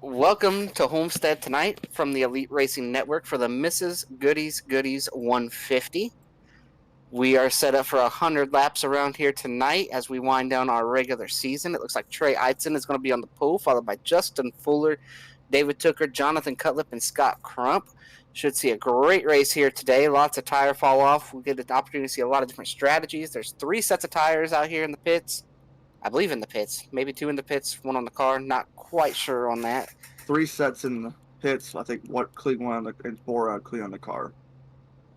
Welcome to Homestead tonight from the Elite Racing Network for the Mrs.Goodies 150. We are set up for 100 laps around here tonight as we wind down our regular season. It looks like Trey Eitzen is going to be on the pole, followed by Justin Fuller, David Tooker, Jonathan Cutlip, and Scott Crump. Should see a great race here today. Lots of tire fall off. We get the opportunity to see a lot of different strategies. There's 3 sets of tires out here in the pits. I believe in the pits. Maybe 2 in the pits, 1 on the car. Not quite sure on that. 3 sets in the pits. I think Cleveland and 4 Cleveland on the car.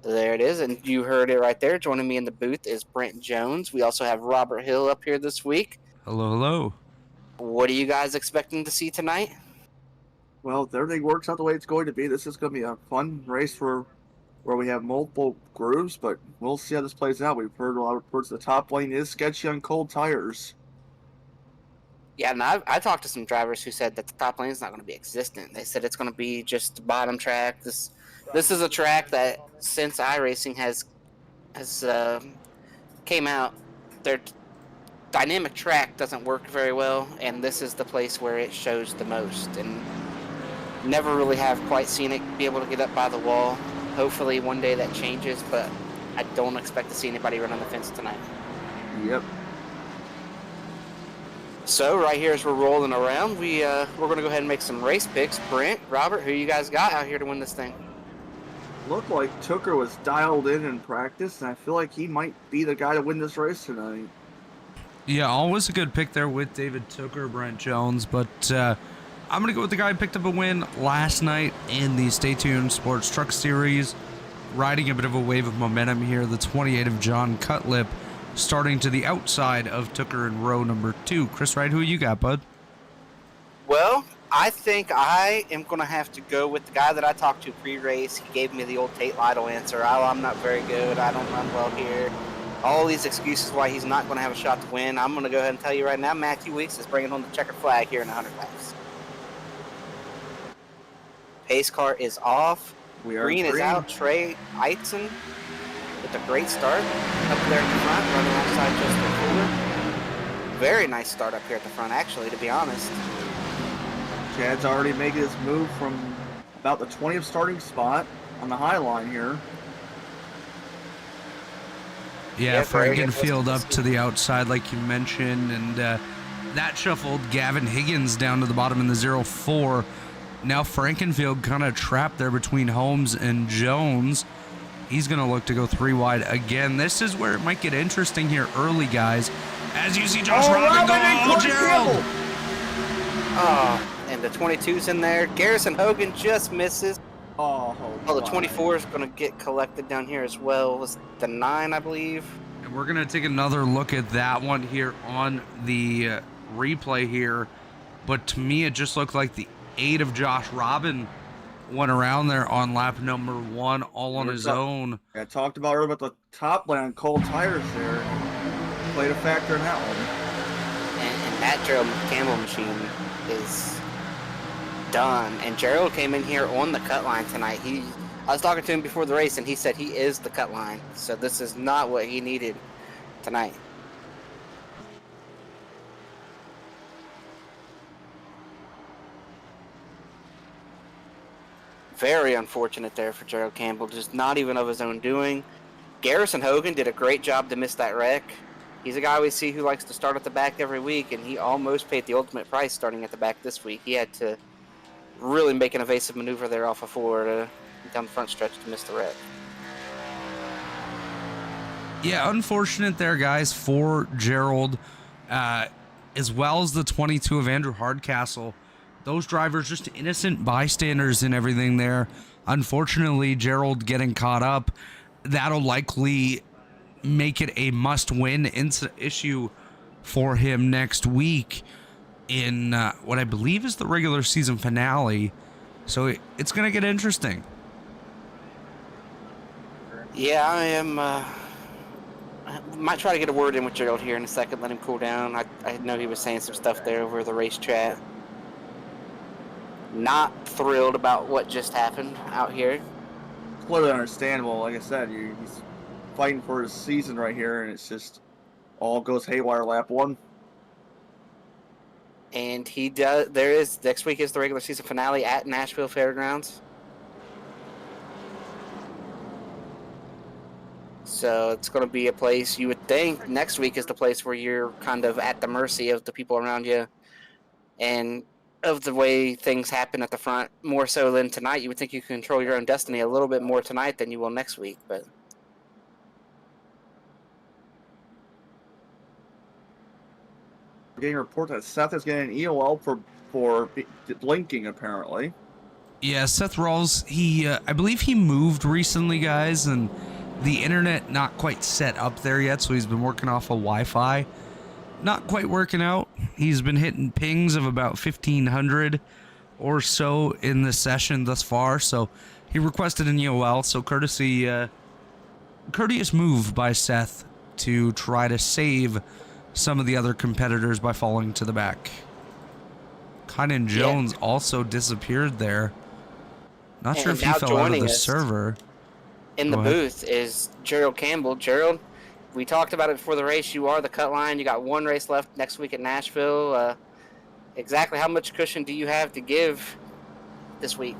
There it is, and you heard it right there. Joining me in the booth is Brent Jones. We also have Robert Hill up here this week. Hello, hello. What are you guys expecting to see tonight? Well, if everything works out the way it's going to be, this is going to be a fun race where we have multiple grooves, but we'll see how this plays out. We've heard a lot of reports the top lane is sketchy on cold tires. Yeah, and I talked to some drivers who said that the top lane is not going to be existent. They said it's going to be just the bottom track. This is a track that since iRacing has came out, their dynamic track doesn't work very well, and this is the place where it shows the most. And never really have quite seen it be able to get up by the wall. Hopefully one day that changes, but I don't expect to see anybody run on the fence tonight. Yep. So right here as we're rolling around, we're going to go ahead and make some race picks. Brent, Robert, who you guys got out here to win this thing? Looked like Tooker was dialed in practice, and I feel like he might be the guy to win this race tonight. Yeah, always a good pick there with David Tooker, Brent Jones, but I'm going to go with the guy who picked up a win last night in the Stay Tuned Sports Truck Series, riding a bit of a wave of momentum here, the 28 of John Cutlip, starting to the outside of Tooker in row number 2. Chris Wright, who you got, bud? Well, I think I am going to have to go with the guy that I talked to pre-race. He gave me the old Tate Lytle answer. I'm not very good. I don't run well here. All these excuses why he's not going to have a shot to win. I'm going to go ahead and tell you right now, Matthew Weeks is bringing home the checkered flag here in 100 laps. Pace car is off. Green is out. Trey Eitzen with a great start up there at the front, running alongside Justin Fuller. Very nice start up here at the front, actually, to be honest. Chad's already making his move from about the 20th starting spot on the high line here. Yeah, Frankenfield up to the outside, like you mentioned, and that shuffled Gavin Higgins down to the bottom in the 0-4. Now Frankenfield kind of trapped there between Holmes and Jones. He's going to look to go 3 wide again. This is where it might get interesting here early, guys. As you see Josh Robin go, Gerald! And the 22's in there. Garrison Hogan just misses. Oh, the 24 is going to get collected down here as well. It was the 9, I believe. And we're going to take another look at that one here on the replay here. But to me, it just looked like the 8 of Josh Robin went around there on lap number 1 all on his own. I talked about earlier about the top lane on cold tires there. Played a factor in that one. And that Gerald Campbell machine is done. And Gerald came in here on the cut line tonight. I was talking to him before the race, and he said he is the cut line. So this is not what he needed tonight. Very unfortunate there for Gerald Campbell, just not even of his own doing. Garrison Hogan did a great job to miss that wreck. He's a guy we see who likes to start at the back every week, and he almost paid the ultimate price starting at the back this week. He had to really make an evasive maneuver there off of 4 down the front stretch to miss the wreck. Yeah, unfortunate there, guys, for Gerald, as well as the 22 of Andrew Hardcastle. Those drivers just innocent bystanders and everything there. Unfortunately, Gerald getting caught up, that'll likely make it a must-win issue for him next week in what I believe is the regular season finale. So it's going to get interesting. Yeah, I am. I might try to get a word in with Gerald here in a second, let him cool down. I know he was saying some stuff there over the race chat. Not thrilled about what just happened out here. Completely understandable. Like I said, he's fighting for his season right here, and it's just all goes haywire lap 1. And he does. There is next week is the regular season finale at Nashville Fairgrounds. So it's going to be a place you would think next week is the place where you're kind of at the mercy of the people around you and of the way things happen at the front, more so than tonight. You would think you can control your own destiny a little bit more tonight than you will next week, but Getting a report that Seth is getting an EOL for blinking, apparently. Yeah, Seth Rawls, I believe he moved recently, guys, and the internet not quite set up there yet, so he's been working off of Wi-Fi. Not quite working out. He's been hitting pings of about 1,500 or so in the session thus far, so he requested an EOL, so courteous move by Seth to try to save some of the other competitors by falling to the back. Kynan Jones also disappeared there. Not sure if he fell out of the server. In the booth is Gerald Campbell. Gerald, we talked about it before the race. You are the cut line. You got one race left next week at Nashville. Exactly how much cushion do you have to give this week?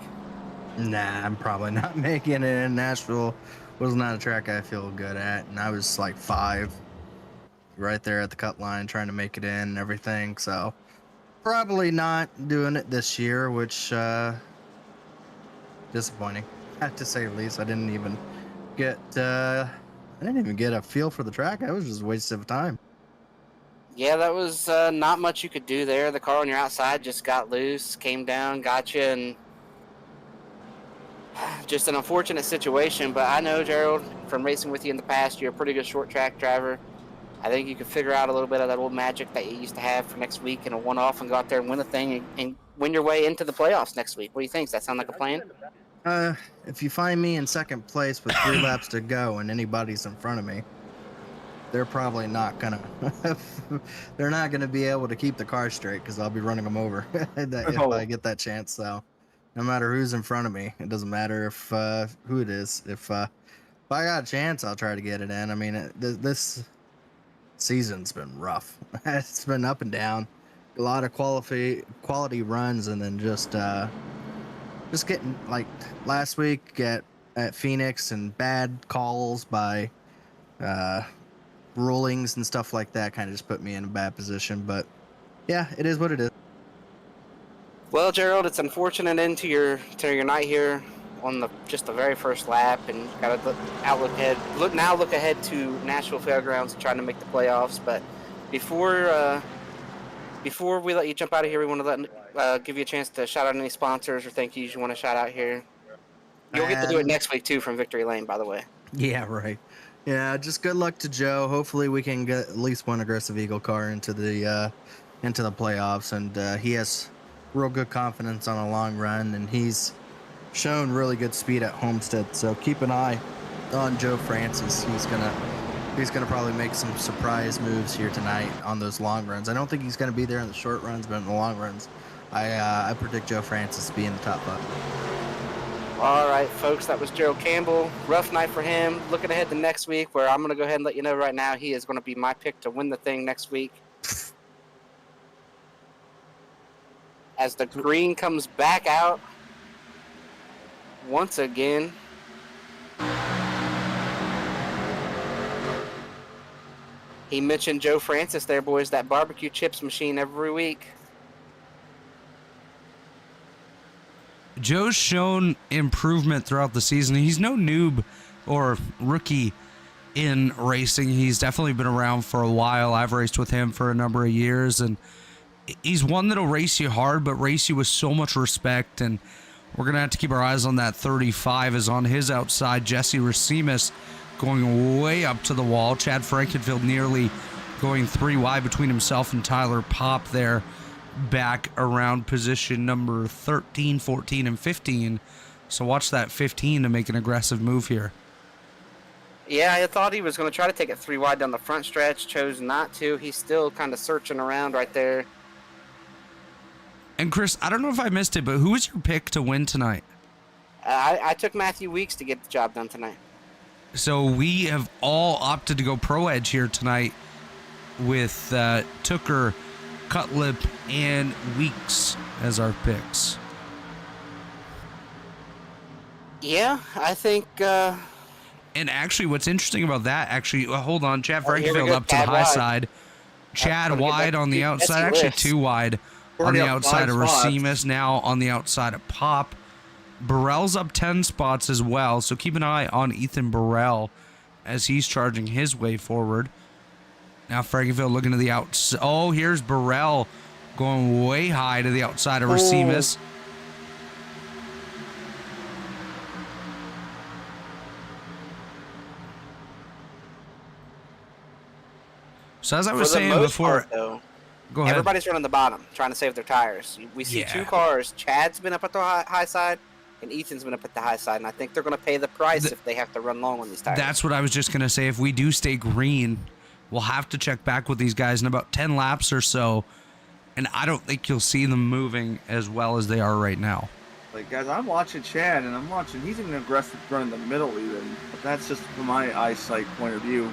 Nah, I'm probably not making it in Nashville. Was not a track I feel good at, and I was like 5, right there at the cut line, trying to make it in and everything. So probably not doing it this year, which disappointing, I have to say the least. I didn't even get a feel for the track. I was just a waste of time. Yeah, that was not much you could do there. The car on your outside just got loose, came down, got you, and just an unfortunate situation. But I know, Gerald, from racing with you in the past, you're a pretty good short track driver. I think you could figure out a little bit of that old magic that you used to have for next week in a one-off and go out there and win the thing and win your way into the playoffs next week. What do you think? Does that sound like a plan? If you find me in second place with 3 laps to go and anybody's in front of me, they're probably not gonna they're not gonna be able to keep the car straight because I'll be running them over if I get that chance. So no matter who's in front of me, it doesn't matter if who it is. If I got a chance, I'll try to get it in. I mean, this season's been rough. It's been up and down, a lot of quality runs, and then just getting, like last week at Phoenix, and bad calls by rulings and stuff like that kind of just put me in a bad position. But yeah, it is what it is. Well, Gerald, it's unfortunate end to your night here on the very first lap, and got to look ahead to Nashville Fairgrounds and trying to make the playoffs. But before we let you jump out of here, we want to give you a chance to shout out any sponsors or thank yous you want to shout out here. You'll get to do it next week too from Victory Lane, by the way. Yeah, right. Yeah, just good luck to Joe. Hopefully we can get at least one Aggressive Eagle car into the playoffs, and he has real good confidence on a long run, and he's shown really good speed at Homestead. So keep an eye on Joe Francis. He's gonna probably make some surprise moves here tonight on those long runs. I don't think he's gonna be there in the short runs, but in the long runs, I predict Joe Francis to be in the top 5. All right, folks, that was Gerald Campbell. Rough night for him. Looking ahead to next week, where I'm going to go ahead and let you know right now, he is going to be my pick to win the thing next week. As the green comes back out once again. He mentioned Joe Francis there, boys, that barbecue chips machine every week. Joe's shown improvement throughout the season. He's no noob or rookie in racing. He's definitely been around for a while. I've raced with him for a number of years, and he's one that'll race you hard, but race you with so much respect. And we're going to have to keep our eyes on that 35 is on his outside. Jesse Racimus going way up to the wall. Chad Frankenfield nearly going 3 wide between himself and Tyler Popp there, back around position number 13, 14, and 15. So watch that 15 to make an aggressive move here. Yeah, I thought he was going to try to take it 3 wide down the front stretch. Chose not to. He's still kind of searching around right there. And Chris, I don't know if I missed it, but who was your pick to win tonight? I took Matthew Weeks to get the job done tonight. So we have all opted to go Pro Edge here tonight with Tooker, Cutlip, and Weeks as our picks. Yeah, I think. And actually, what's interesting about that, hold on, Chad Oh, here we Frankenfield go, up to the Chad high wide. side. Chad gonna get wide that on the big outside, messy actually lifts. too wide on Already the up outside 5 of spots. Racimus, now on the outside of Pop. Burrell's up 10 spots as well, so keep an eye on Ethan Burrell as he's charging his way forward. Now Frankenfield looking to the outside. Oh, here's Burrell going way high to the outside of Racimus. So as I was For the saying most before, part, though, go ahead. everybody's running the bottom, trying to save their tires. We see Yeah. 2 cars. Chad's been up at the high side, and Ethan's been up at the high side, and I think they're going to pay the price if they have to run long on these tires. That's what I was just going to say. If we do stay green, we'll have to check back with these guys in about 10 laps or so, and I don't think you'll see them moving as well as they are right now. Like, guys, I'm watching Chad, and he's even aggressive running the middle even, but that's just from my eyesight point of view.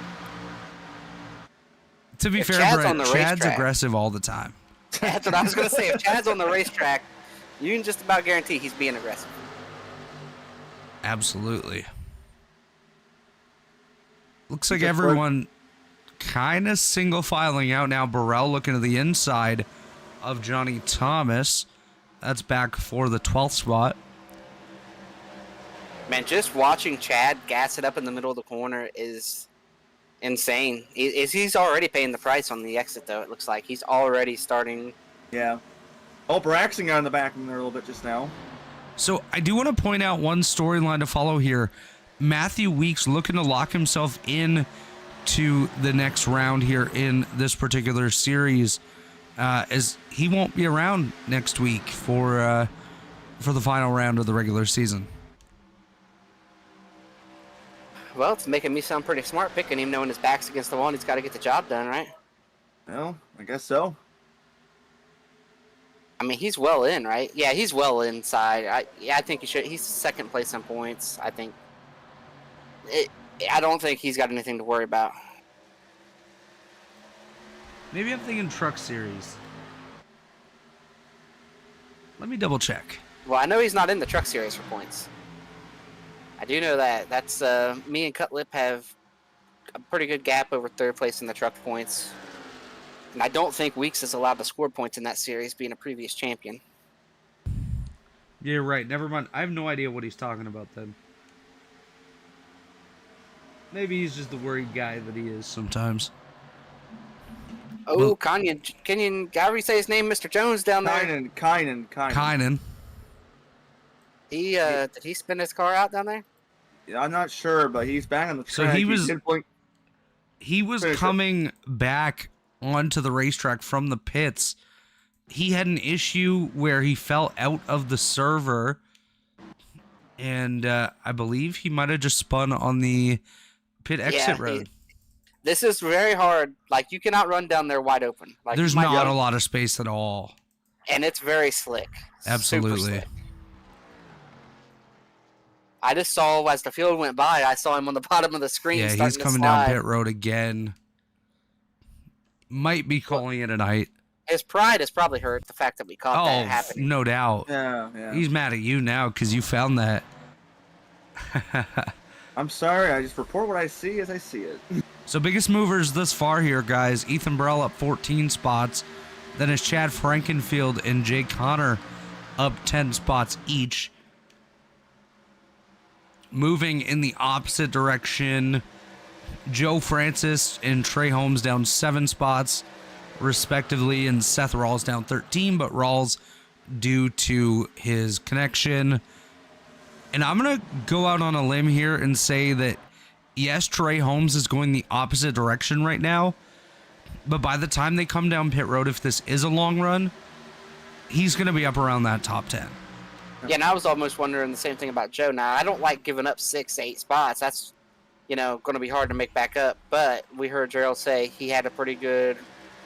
To be If fair, Chad's Brett, on the Chad's racetrack- aggressive all the time. That's what I was going to say. If Chad's on the racetrack, you can just about guarantee he's being aggressive. Absolutely. Looks like Just everyone kind of single filing out now. Burrell looking to the inside of Johnny Thomas. That's back for the 12th spot. Man, just watching Chad gas it up in the middle of the corner is insane. He's already paying the price on the exit, though. It looks like he's already starting. Yeah. Oh, Braxton got in the back in there a little bit just now. So I do want to point out one storyline to follow here. Matthew Weeks looking to lock himself in to the next round here in this particular series, as he won't be around next week for the final round of the regular season. Well, it's making me sound pretty smart picking him, knowing his back's against the wall and he's got to get the job done, right? Well, I guess so. I mean, he's well in, right? Yeah, he's well inside. I think he should. He's second place in points. I don't think he's got anything to worry about. Maybe I'm thinking truck series. Let me double check. Well, I know he's not in the truck series for points. I do know that. That's me and Cutlip have a pretty good gap over third place in the truck points. And I don't think Weeks is allowed to score points in that series, being a previous champion. Yeah, right. Never mind. I have no idea what he's talking about then. Maybe he's just the worried guy that he is sometimes. Oh, Well- Kenyon, however you say his name, Mr. Jones down there. Kynan. Did he spin his car out down there? Yeah, I'm not sure, but he's back on the So track. he was- did blink. He was Finish it. coming back onto the racetrack from the pits. He had an issue where he fell out of the server, and I believe he might have just spun on the pit exit road. This is very hard. Like, you cannot run down there wide open. Like, There's you might not be- a lot of space at all. And it's very slick. Super Absolutely. slick. I just saw, as the field went by, I saw him on the bottom of the screen. Yeah, he's starting to coming down slide. pit road again. Might be calling it a night. His pride is probably hurt, the fact that we caught that Oh, happening. no doubt. Yeah. He's mad at you now because you found that. I'm sorry. I just report what I see as I see it. So biggest movers thus far here, guys. Ethan Burrell up 14 spots. Then is Chad Frankenfield and Jay Connor up 10 spots each. Moving in the opposite direction, Joe Francis and Trey Holmes down 7 spots, respectively, and Seth Rawls down 13, but Rawls due to his connection. And I'm going to go out on a limb here and say that, yes, Trey Holmes is going the opposite direction right now, but by the time they come down pit road, if this is a long run, he's going to be up around that top 10. Yeah, and I was almost wondering the same thing about Joe. Now, I don't like giving up 6, 8 spots. That's, going to be hard to make back up. But we heard Gerald say he had a pretty good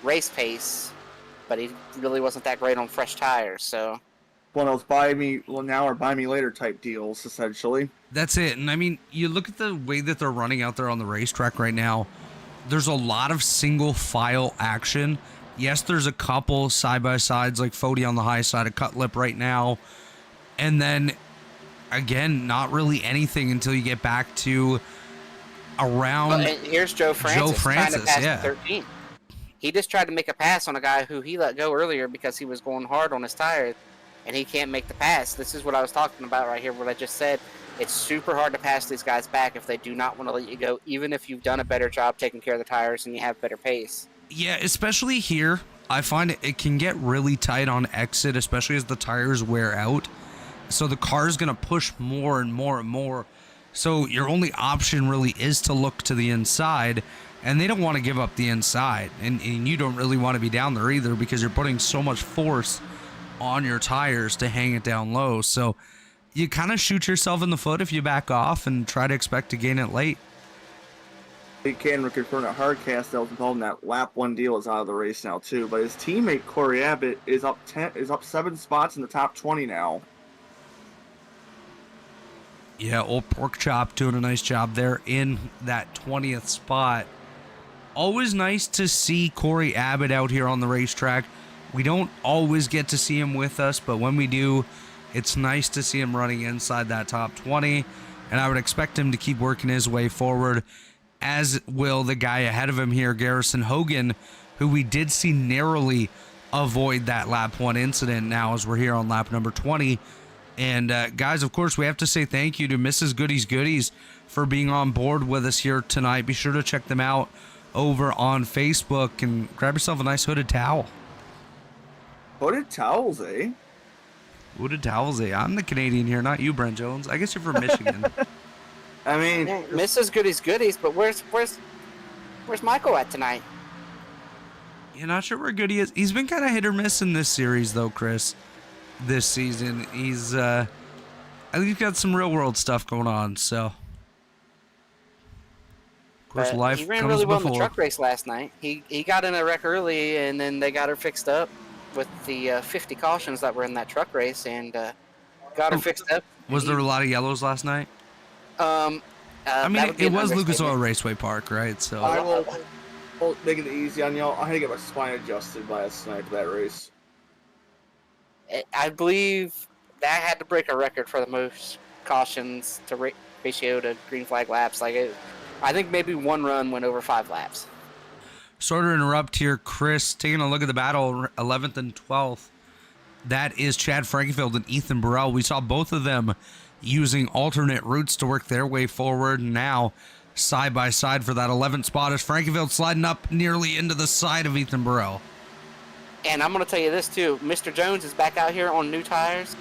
race pace, but he really wasn't that great on fresh tires. So One of those buy me now or buy me later type deals, essentially. That's it. And I mean, you look at the way that they're running out there on the racetrack right now, there's a lot of single file action Yes, there's a couple side-by-sides like Fody on the high side, a cut lip right now. And then, again, not really anything until you get back to around But here's Joe Francis, trying to pass yeah. 13. He just tried to make a pass on a guy who he let go earlier because he was going hard on his tires, and he can't make the pass. This is what I was talking about right here, what I just said. It's super hard to pass these guys back if they do not want to let you go, even if you've done a better job taking care of the tires and you have better pace. Yeah, especially here, I find it can get really tight on exit, especially as the tires wear out. So the car's going to push more and more and more. So your only option really is to look to the inside, and they don't want to give up the inside. And you don't really want to be down there either because you're putting so much force on your tires to hang it down low. So you kind of shoot yourself in the foot if you back off and try to expect to gain it late. He can confirm that Hardcast that was involved in that lap 1 deal is out of the race now too. But his teammate Corey Abbott is up 7 spots in the top 20 now. Yeah, old Pork Chop doing a nice job there in that 20th spot. Always nice to see Corey Abbott out here on the racetrack. We don't always get to see him with us, but when we do, it's nice to see him running inside that top 20, and I would expect him to keep working his way forward, as will the guy ahead of him here, Garrison Hogan, who we did see narrowly avoid that lap 1 incident now as we're here on lap number 20. And guys, of course, we have to say thank you to Mrs.Goody's Goodies for being on board with us here tonight. Be sure to check them out over on Facebook and grab yourself a nice hooded towel. Hooded towels, eh? Hooded towels, eh? I'm the Canadian here, not you, Brent Jones. I guess you're from Michigan. I mean, Yeah, Mrs.Goody's Goodies, but where's Michael at tonight? You're not sure where Goody is. He's been kind of hit or miss in this series, though, Chris. This season, I think he's got some real world stuff going on. So, of course, life he ran comes really well before. in the truck race last night. He got in a wreck early, and then they got her fixed up with the 50 cautions that were in that truck race, and got her fixed up. Was there a lot of yellows last night? I I mean, it was Lucas Oil Raceway Park, right? So I will make it easy on y'all. I had to get my spine adjusted last night for that race. I believe that had to break a record for the most cautions to ratio to green flag laps. I think maybe one run went over 5 laps. Sorry to interrupt here, Chris. Taking a look at the battle, 11th and 12th. That is Chad Frankenfield and Ethan Burrell. We saw both of them using alternate routes to work their way forward. Now, side by side for that 11th spot is Frankenfield sliding up nearly into the side of Ethan Burrell. And I'm going to tell you this, too. Mr. Jones is back out here on new tires,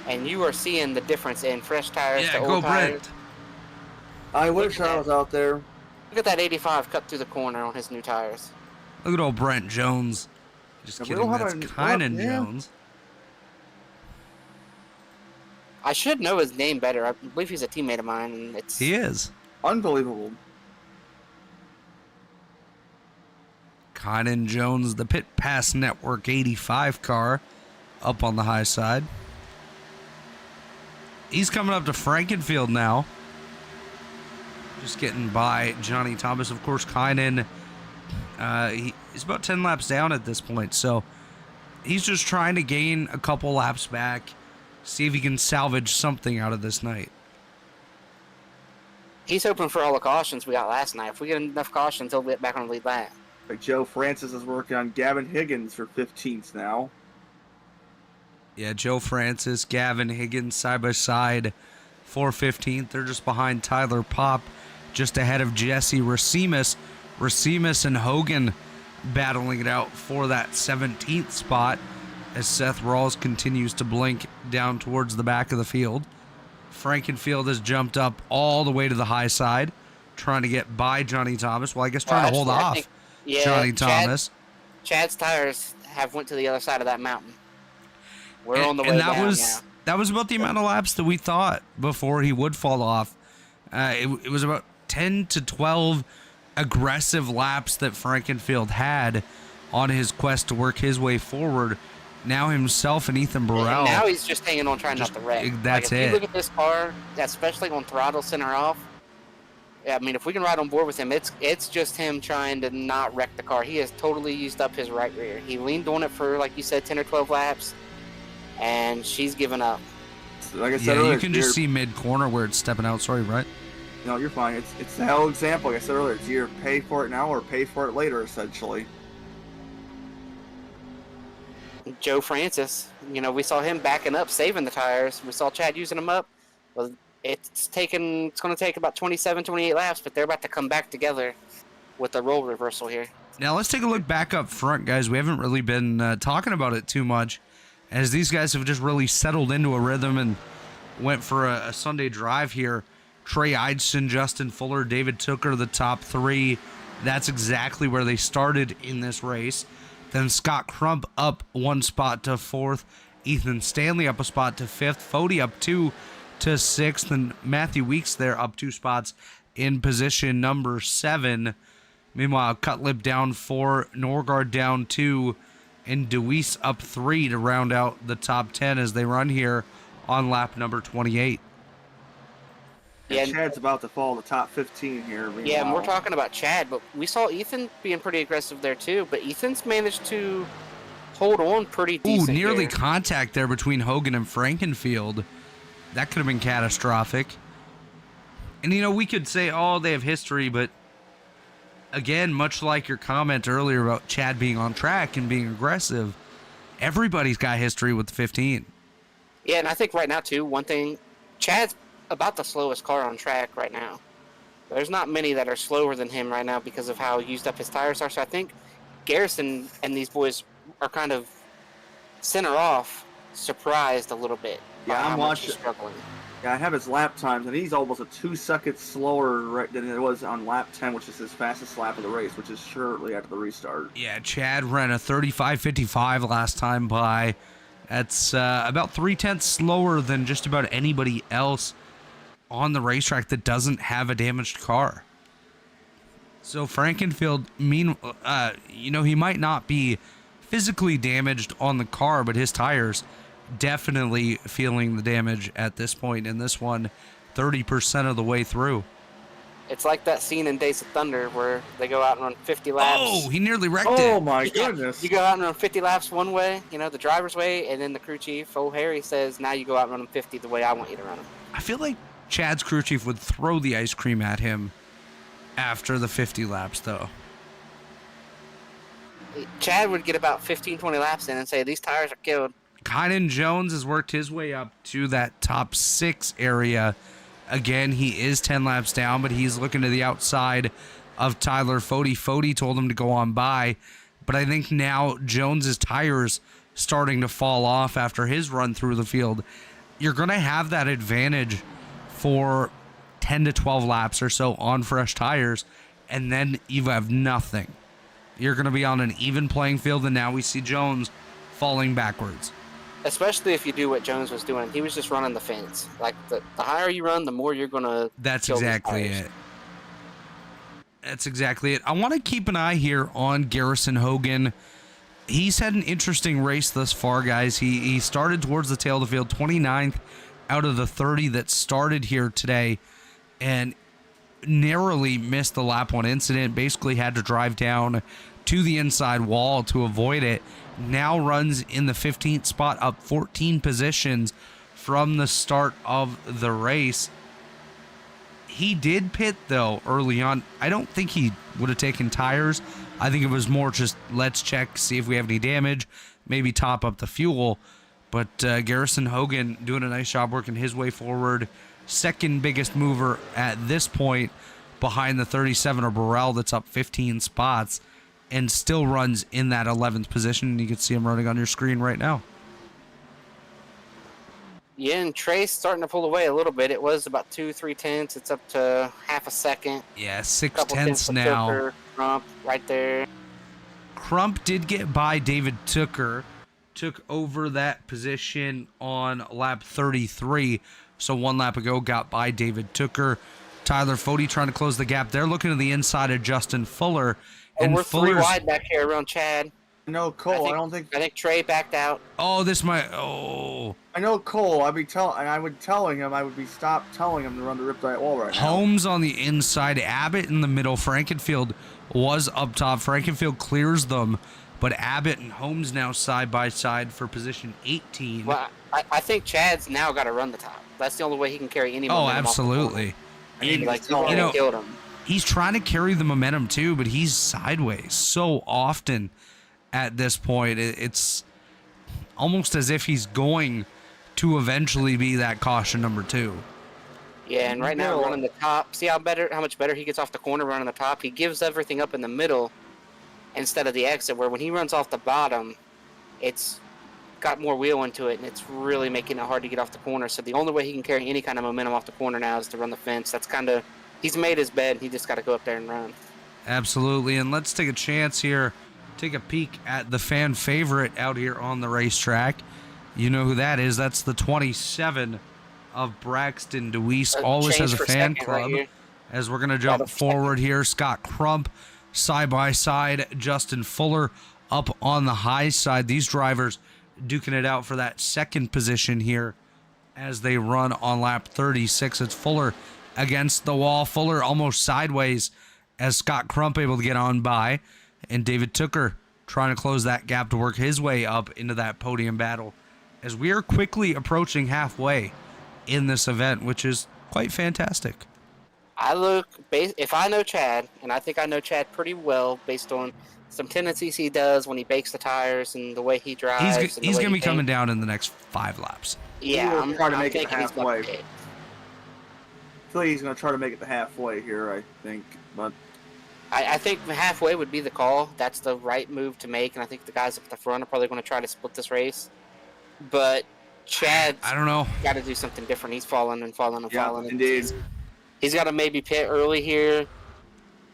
and you are seeing the difference in fresh tires to Yeah, go old tires. Brent. I wish I was out there. Look at that 85 cut through the corner on his new tires. Look at old Brent Jones. Just Yeah, we kidding, don't have that's a- Kynan yeah. Jones. I should know his name better. I believe he's a teammate of mine, and it's... He is. Unbelievable. Kynan Jones, the Pit Pass Network 85 car, up on the high side. He's coming up to Frankenfield now. Just getting by Johnny Thomas. Of course, Kynan, he's about 10 laps down at this point, so he's just trying to gain a couple laps back, see if he can salvage something out of this night. He's hoping for all the cautions we got last night. If we get enough cautions, he'll get back on the lead lap. Like Joe Francis is working on Gavin Higgins for 15th now. Yeah, Joe Francis, Gavin Higgins, side by side for 15th. They're just behind Tyler Popp, just ahead of Jesse Racimus. Racimus and Hogan battling it out for that 17th spot as Seth Rawls continues to blink down towards the back of the field. Frankenfield has jumped up all the way to the high side, trying to get by Johnny Thomas. Well, I guess trying to hold actually, I off think- yeah, Johnny Thomas. Chad's tires have went to the other side of that mountain. We're on the way and down now. that was about the amount of laps that we thought before he would fall off. It was about 10 to 12 aggressive laps that Frankenfield had on his quest to work his way forward. Now himself and Ethan Burrell. And now he's just hanging on, trying not to wreck. That's if it. you look at this car, especially on throttle center off, I mean, if we can ride on board with him, it's just him trying to not wreck the car. He has totally used up his right rear. He leaned on it for, like you said, 10 or 12 laps, and she's given up. Like I said Yeah, earlier, you can just see mid-corner where it's stepping out. Sorry, right? No, you're fine. It's the whole example. Like I said earlier, it's either pay for it now or pay for it later, essentially. Joe Francis, we saw him backing up, saving the tires. We saw Chad using them up. Well, it's going to take about 27, 28 laps, but they're about to come back together with the role reversal here. Now let's take a look back up front, guys. We haven't really been talking about it too much, as these guys have just really settled into a rhythm and went for a Sunday drive here. Trey Eidson, Justin Fuller, David Tooker, the top three. That's exactly where they started in this race. Then Scott Crump up one spot to fourth. Ethan Stanley up a spot to fifth. Fody up 2 to sixth. And Matthew Weeks there up 2 spots in position number 7. Meanwhile, Cutlip down 4, Norgard down 2, and Deweese up 3 to round out the top 10 as they run here on lap number 28. Yeah, Chad's about to fall the top 15 here. Yeah, and we're talking about Chad, but we saw Ethan being pretty aggressive there too. But Ethan's managed to hold on pretty decent. Ooh, nearly here. contact there between Hogan and Frankenfield. That could have been catastrophic. And we could say, oh, they have history, but again, much like your comment earlier about Chad being on track and being aggressive, everybody's got history with the 15. Yeah, and I think right now too, one thing, Chad's about the slowest car on track right now. There's not many that are slower than him right now because of how used up his tires are. So I think Garrison and these boys are kind of center off, surprised a little bit. Yeah, I'm watching. Struggling. Yeah, I have his lap times, and he's almost a 2 seconds slower than it was on lap 10, which is his fastest lap of the race, which is shortly after the restart. Yeah, Chad ran a 35.55 last time by. That's about 0.3 slower than just about anybody else on the racetrack that doesn't have a damaged car. So Frankenfield, he might not be physically damaged on the car, but his tires definitely feeling the damage at this point in this one, 30% of the way through. It's like that scene in Days of Thunder where they go out and run 50 laps. Oh, he nearly wrecked it. Oh my goodness. You go out and run 50 laps one way, the driver's way, and then the crew chief, old Harry, says, now you go out and run them 50 the way I want you to run them. I feel like Chad's crew chief would throw the ice cream at him after the 50 laps, though. Chad would get about 15, 20 laps in and say, these tires are killed. Kynan Jones has worked his way up to that top 6 area. Again, he is 10 laps down, but he's looking to the outside of Tyler Fody. Fody told him to go on by, but I think now Jones's tires starting to fall off after his run through the field. You're going to have that advantage for 10 to 12 laps or so on fresh tires, and then you have nothing. You're going to be on an even playing field, and now we see Jones falling backwards. Especially if you do what Jones was doing. He was just running the fence. Like, the higher you run, the more you're going to... That's exactly it. That's exactly it. I want to keep an eye here on Garrison Hogan. He's had an interesting race thus far, guys. He started towards the tail of the field, 29th out of the 30 that started here today, and narrowly missed the lap 1 incident. Basically had to drive down to the inside wall to avoid it. Now runs in the 15th spot, up 14 positions from the start of the race. He did pit, though, early on. I don't think he would have taken tires. I think it was more just, let's check, see if we have any damage, maybe top up the fuel. But Garrison Hogan doing a nice job working his way forward. Second biggest mover at this point, behind the 37 of Burrell that's up 15 spots. And still runs in that 11th position. You can see him running on your screen right now. Yeah, and Trey's starting to pull away a little bit. It was about 2-3 tenths. It's up to half a second. Yeah, 6 tenths now. Tooker, Crump right there. Crump did get by David Tooker. Took over that position on lap 33. So 1 lap ago, got by David Tooker. Tyler Fody trying to close the gap. They're looking to the inside of Justin Fuller. And we're Fuller's, 3 wide back here around Chad. No, Cole. I think Trey backed out. Oh, this might. Oh. I know Cole. I would telling him. I would be stopped telling him to run the rip that wall right now. Holmes on the inside, Abbott in the middle. Frankenfield was up top. Frankenfield clears them, but Abbott and Holmes now side by side for position 18. Well, I think Chad's now got to run the top. That's the only way he can carry any momentum. Oh, absolutely. And, like, you know, killed him. He's trying to carry the momentum too, but he's sideways so often at this point. It's almost as if he's going to eventually be that caution number 2. Yeah, and right now running the top. See how much better he gets off the corner running the top. He gives everything up in the middle instead of the exit. Where when he runs off the bottom, it's got more wheel into it, and it's really making it hard to get off the corner. So the only way he can carry any kind of momentum off the corner now is to run the fence. That's kind of, he's made his bed. He just got to go up there and run. Absolutely, and let's take a chance here, take a peek at the fan favorite out here on the racetrack. You know who that is. That's the 27 of Braxton DeWeese, always has a fan club. Right, as we're going to jump forward here, Scott Crump side by side, Justin Fuller up on the high side. These drivers duking it out for that second position here as they run on lap 36. It's Fuller against the wall. Fuller almost sideways as Scott Crump able to get on by, and David Tooker trying to close that gap to work his way up into that podium battle as we are quickly approaching halfway in this event, which is quite fantastic. If I know Chad, and I think I know Chad pretty well based on some tendencies he does when he bakes the tires and the way he drives. He's going to be coming down in the next 5 laps. Yeah, I'm trying to make it halfway. I feel like he's going to try to make it to halfway here, I think. But I think halfway would be the call. That's the right move to make, and I think the guys up at the front are probably going to try to split this race. But Chad, I don't know, got to do something different. He's falling and falling and falling. Indeed. He's got to maybe pit early here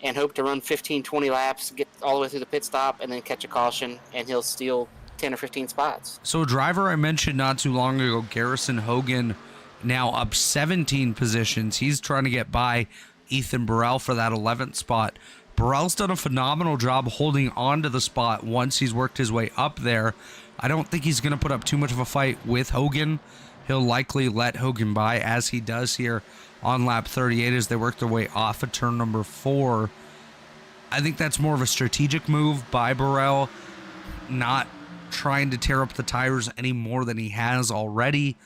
and hope to run 15, 20 laps, get all the way through the pit stop, and then catch a caution, and he'll steal 10 or 15 spots. So a driver I mentioned not too long ago, Garrison Hogan, now up 17 positions. He's trying to get by Ethan Burrell for that 11th spot. Burrell's done a phenomenal job holding on to the spot once he's worked his way up there. I don't think he's going to put up too much of a fight with Hogan. He'll likely let Hogan by, as he does here on lap 38 as they work their way off of turn number 4. I think that's more of a strategic move by Burrell, not trying to tear up the tires any more than he has already.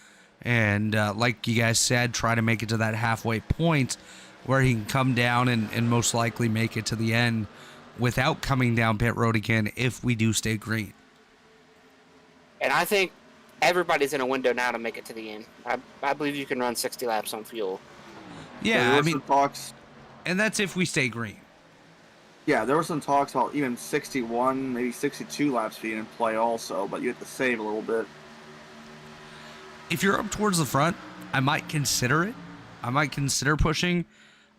And like you guys said, try to make it to that halfway point where he can come down and most likely make it to the end without coming down pit road again if we do stay green. And I think everybody's in a window now to make it to the end. I believe you can run 60 laps on fuel. Yeah, I mean, talks, and that's if we stay green. Yeah, there were some talks about even 61, maybe 62 laps being in play also, but you have to save a little bit. If you're up towards the front, I might consider it. I might consider pushing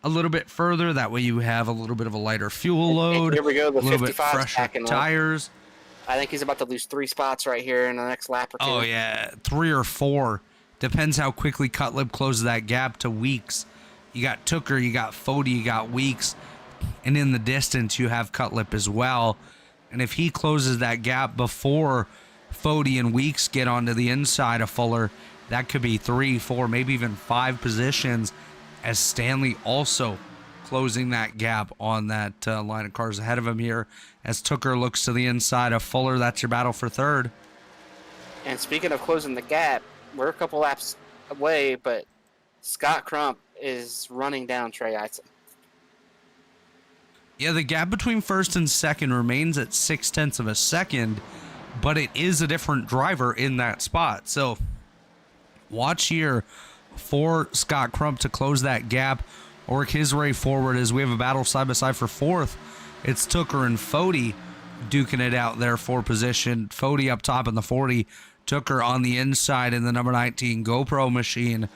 a little bit further. That way you have a little bit of a lighter fuel load. Here we go, the a little bit 55's fresher tires. I think he's about to lose 3 spots right here in the next lap or 2. Oh, yeah, 3 or 4. Depends how quickly Cutlip closes that gap to Weeks. You got Tooker, you got Fody, you got Weeks. And in the distance, you have Cutlip as well. And if he closes that gap before Fody and Weeks get onto the inside of Fuller, that could be 3, 4, maybe even 5 positions, as Stanley also closing that gap on that line of cars ahead of him here. As Tooker looks to the inside of Fuller, that's your battle for third. And speaking of closing the gap, we're a couple laps away, but Scott Crump is running down Trey Eidson. Yeah, the gap between first and second remains at 0.6 of a second, but it is a different driver in that spot. So watch here for Scott Crump to close that gap, work his way forward as we have a battle side by side for fourth. It's Tooker and Fody duking it out there for position. Fody up top in the 40, Tooker on the inside in the number 19 GoPro machine.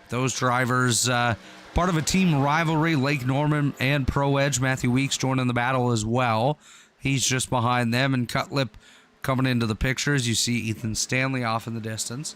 Those drivers, part of a team rivalry. Lake Norman and Pro Edge, Matthew Weeks joining the battle as well. He's just behind them, and Cutlip coming into the pictures. You see Ethan Stanley off in the distance.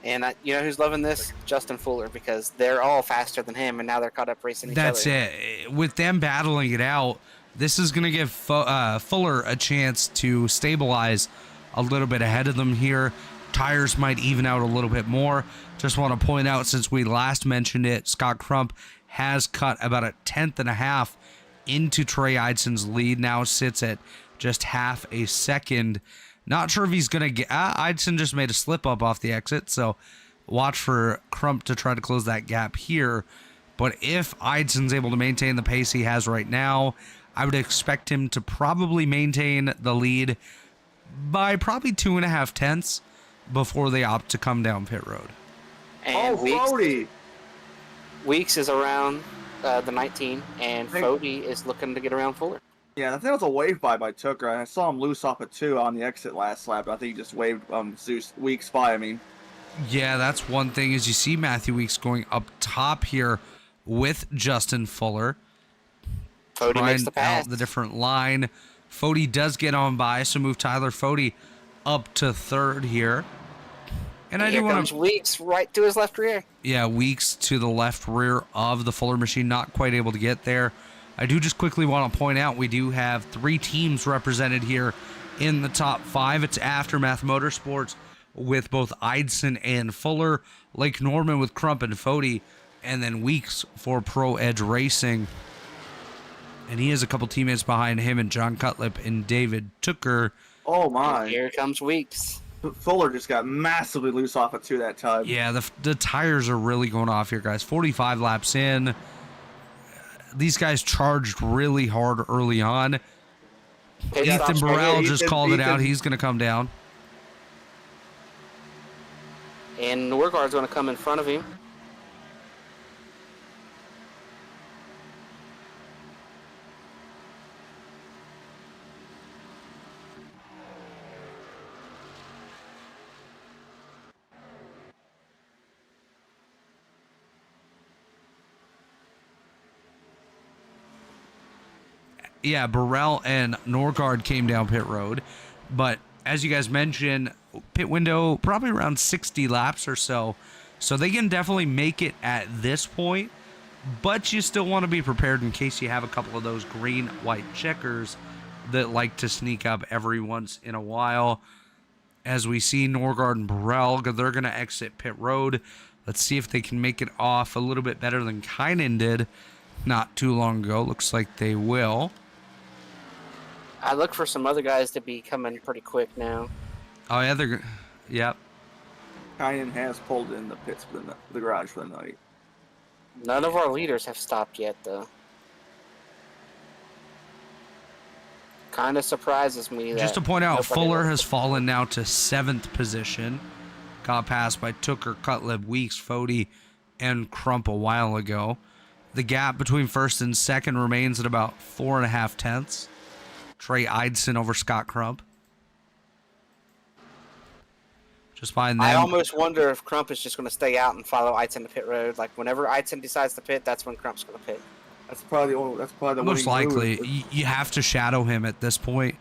And you know who's loving this? Justin Fuller, because they're all faster than him, and now they're caught up racing each other. That's it. With them battling it out, This is going to give Fuller a chance to stabilize a little bit ahead of them here. Tires might even out a little bit more. Just want to point out, since we last mentioned it, Scott Crump has cut about a 1/10.5 into Trey Eidson's lead. Now sits at just half a second. Not sure if he's going to get... Eidson just made a slip up off the exit, so watch for Crump to try to close that gap here. But if Eidson's able to maintain the pace he has right now, I would expect him to probably maintain the lead by probably 2.5 tenths before they opt to come down pit road. And Fody! Weeks is around the 19, and Fody is looking to get around Fuller. Yeah, I think it was a wave by Tucker. I saw him loose off a 2 on the exit last lap. I think he just waved Zeus Weeks by. I mean, yeah, that's one thing, is you see Matthew Weeks going up top here with Justin Fuller. Fody makes the pass. Out the different line. Fody does get on by, so move Tyler Fody up to third here. And I do want to... Weeks right to his left rear. Yeah, Weeks to the left rear of the Fuller machine, not quite able to get there. I do just quickly want to point out we do have 3 teams represented here in the top 5. It's Aftermath Motorsports with both Eidson and Fuller, Lake Norman with Crump and Fody, and then Weeks for Pro Edge Racing. And he has a couple teammates behind him, and John Cutlip and David Tucker. oh my. And here comes Weeks. Fuller just got massively loose off a 2 that time. Yeah, the tires are really going off here, guys. 45 laps in. These guys charged really hard early on. Ethan Burrell just called it out. He's going to come down. And Norgard's going to come in front of him. Yeah, Burrell and Norgard came down pit road. But as you guys mentioned, pit window probably around 60 laps or so. So they can definitely make it at this point. But you still want to be prepared in case you have a couple of those green-white checkers that like to sneak up every once in a while. As we see Norgard and Burrell, they're going to exit pit road. Let's see if they can make it off a little bit better than Kynan did not too long ago. Looks like they will. I look for some other guys to be coming pretty quick now. Oh, yeah, yep. Kynan has pulled in the pits for the garage for the night. None of our leaders have stopped yet, though. Kind of surprises me. Just to point out, Fuller has fallen now to 7th position. Got passed by Tucker, Cutlip, Weeks, Fody, and Crump a while ago. The gap between first and second remains at about 4.5 tenths. Trey Eidson over Scott Crump. Just find them. I almost wonder if Crump is just going to stay out and follow Eidson to pit road. Like, whenever Eidson decides to pit, that's when Crump's going to pit. That's probably the most likely. You have to shadow him at this point.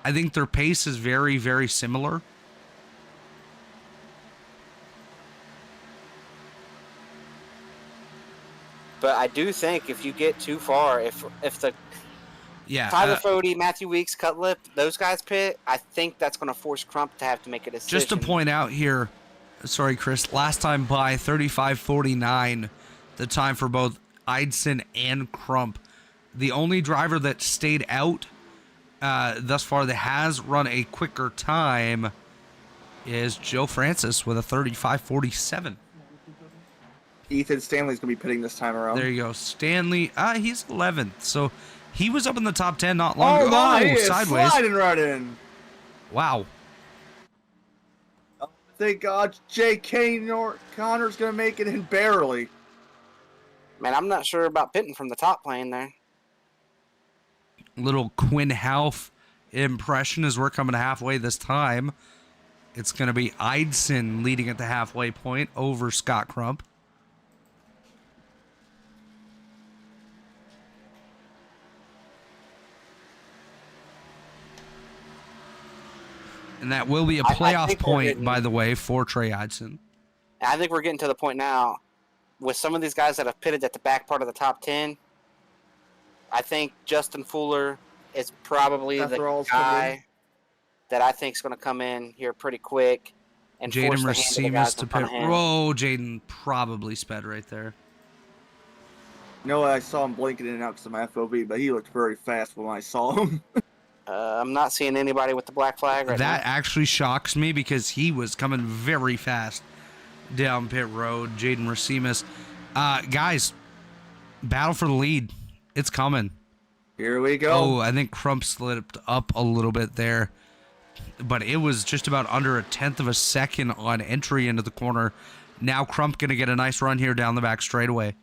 I think their pace is very, very similar. But I do think if you get too far, if the Tyler Fody, Matthew Weeks, Cutlip, those guys pit, I think that's going to force Crump to have to make a decision. Just to point out here, sorry, Chris, last time by 35:49, the time for both Eidson and Crump. The only driver that stayed out thus far that has run a quicker time is Joe Francis with a 35:47. Ethan Stanley's going to be pitting this time around. There you go. Stanley, he's 11th, so he was up in the top 10 not long ago. Oh, he is sideways. sliding right in. Wow. Thank God J.K. Connor's going to make it in barely. Man, I'm not sure about pitting from the top lane there. Little Quinn Half impression as we're coming to halfway this time. It's going to be Eidson leading at the halfway point over Scott Crump. And that will be a playoff point, by the way, for Trey Eidson. I think we're getting to the point now with some of these guys that have pitted at the back part of the top 10. I think Justin Fuller is probably After the all's come in. guy that I think is going to come in here pretty quick and force Jaden the hand of the guys Racimus to in front pit. of him. Whoa, Jaden probably sped right there. No, I saw him blinking in and out because of my FOV, but he looked very fast when I saw him. I'm not seeing anybody with the black flag right That now. actually shocks me because he was coming very fast down pit road. Jaden Racimus. Guys, battle for the lead. It's coming. Here we go. Oh, I think Crump slipped up a little bit there. But it was just about under a tenth of a second on entry into the corner. Now Crump going to get a nice run here down the back straightaway.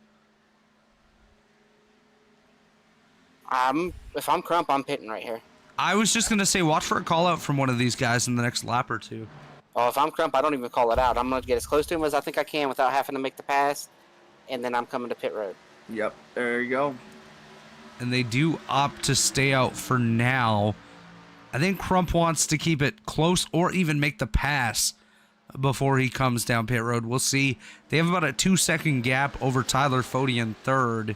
If I'm Crump, I'm pitting right here. I was just going to say, watch for a call out from one of these guys in the next lap or two. Oh, if I'm Crump, I don't even call it out. I'm going to get as close to him as I think I can without having to make the pass, and then I'm coming to pit road. Yep, there you go. And they do opt to stay out for now. I think Crump wants to keep it close or even make the pass before he comes down pit road. We'll see. They have about a 2-second gap over Tyler Fody in third,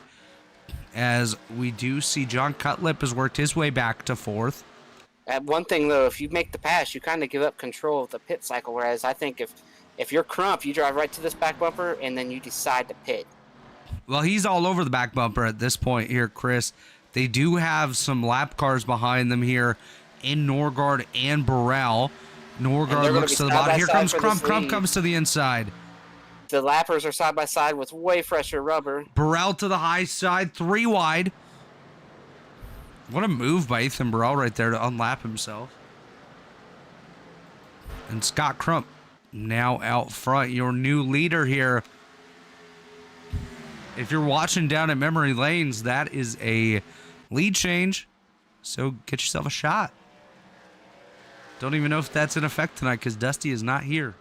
as we do see John Cutlip has worked his way back to fourth. One thing, though, if you make the pass, you kind of give up control of the pit cycle, whereas I think if you're Crump, you drive right to this back bumper, and then you decide to pit. Well, he's all over the back bumper at this point here, Chris. They do have some lap cars behind them here in Norgard and Burrell. Norgard looks to the bottom. Here comes Crump. Crump comes to the inside. The lappers are side by side with way fresher rubber. Burrell to the high side, 3 wide. What a move by Ethan Burrell right there to unlap himself. And Scott Crump now out front, your new leader here. If you're watching down at memory lanes, that is a lead change. So get yourself a shot. Don't even know if that's in effect tonight because Dusty is not here.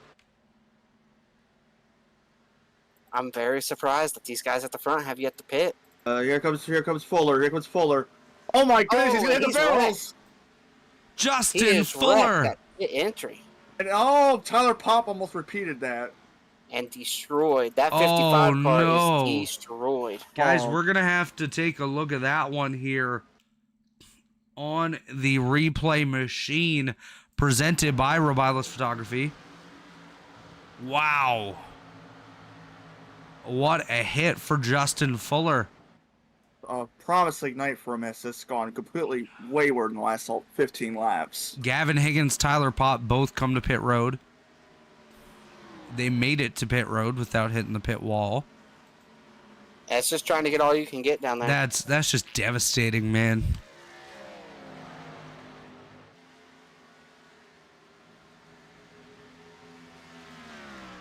I'm very surprised that these guys at the front have yet to pit. Here comes Fuller. Here comes Fuller. Oh my goodness, he's gonna hit the he's barrels. He Justin is Fuller. wrecked that pit entry And oh, Tyler Pop almost repeated that. and destroyed. That 55 Oh, car no. is destroyed. Guys, Oh. we're going to have to take a look at that one here on the replay machine presented by Rebilas Photography. Wow. What a hit for Justin Fuller. Promising night for him as this gone completely wayward in the last 15 laps. Gavin Higgins, Tyler Pop both come to pit road. They made it to pit road without hitting the pit wall. It's just trying to get all you can get down there. That's just devastating, man.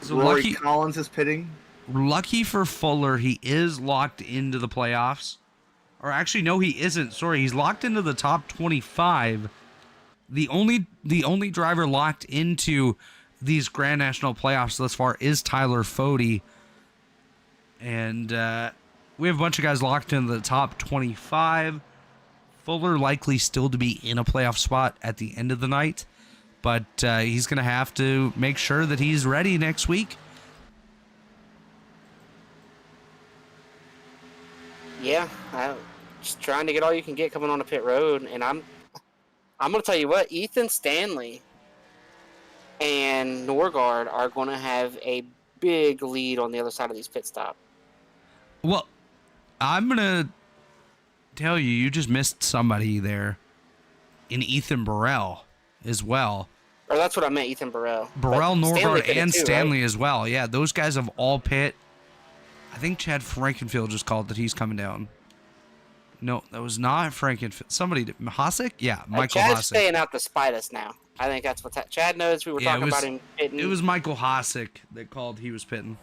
So Rory Collins is pitting. lucky for Fuller, he is locked into the playoffs. Or actually, no, he isn't. Sorry, he's locked into the top 25. The only driver locked into these Grand National playoffs thus far is Tyler Fody. And we have a bunch of guys locked into the top 25. Fuller likely still to be in a playoff spot at the end of the night. But he's going to have to make sure that he's ready next week. Yeah, just trying to get all you can get coming on the pit road. And I'm going to tell you what, Ethan Stanley and Norgard are going to have a big lead on the other side of these pit stop. Well, I'm going to tell you, you just missed somebody there in Ethan Burrell as well. Or that's what I meant, Ethan Burrell. Burrell, But Stanley Norgard, pitted and too, Stanley right? as well. Yeah, those guys have all pit. I think Chad Frankenfield just called that he's coming down. No, that was not Frankenfield. Somebody did. Hosick? Yeah, Michael Chad's Hosick. staying out to spite us now. I think that's what Chad knows. We were Yeah, talking about him pitting. It was Michael Hosick that called he was pitting.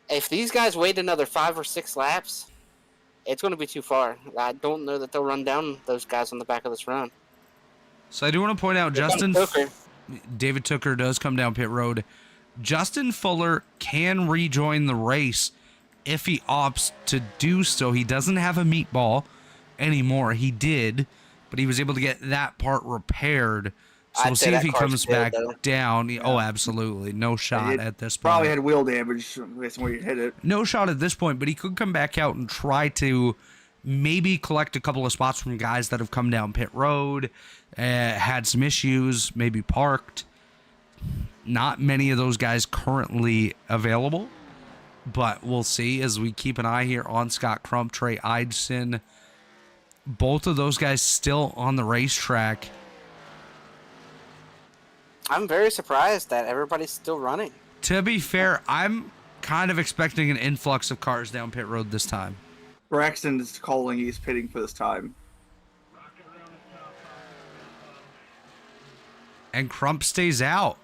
If these guys wait another 5 or 6 laps, it's going to be too far. I don't know that they'll run down those guys on the back of this run. So I do want to point out David Tooker does come down pit road. Justin Fuller can rejoin the race if he opts to do so. He doesn't have a meatball anymore. He did, but he was able to get that part repaired. So we'll I'd say see if that he car's comes killed, back though. down. Oh, absolutely. No shot It at this point. Probably had wheel damage based on where you hit it. No shot at this point, but he could come back out and try to maybe collect a couple of spots from guys that have come down pit road, had some issues, maybe parked. Not many of those guys currently available, but we'll see as we keep an eye here on Scott Crump, Trey Eidson. Both of those guys still on the racetrack. I'm very surprised that everybody's still running. To be fair, I'm kind of expecting an influx of cars down pit road this time. Braxton is calling. He's pitting for this time. And Crump stays out.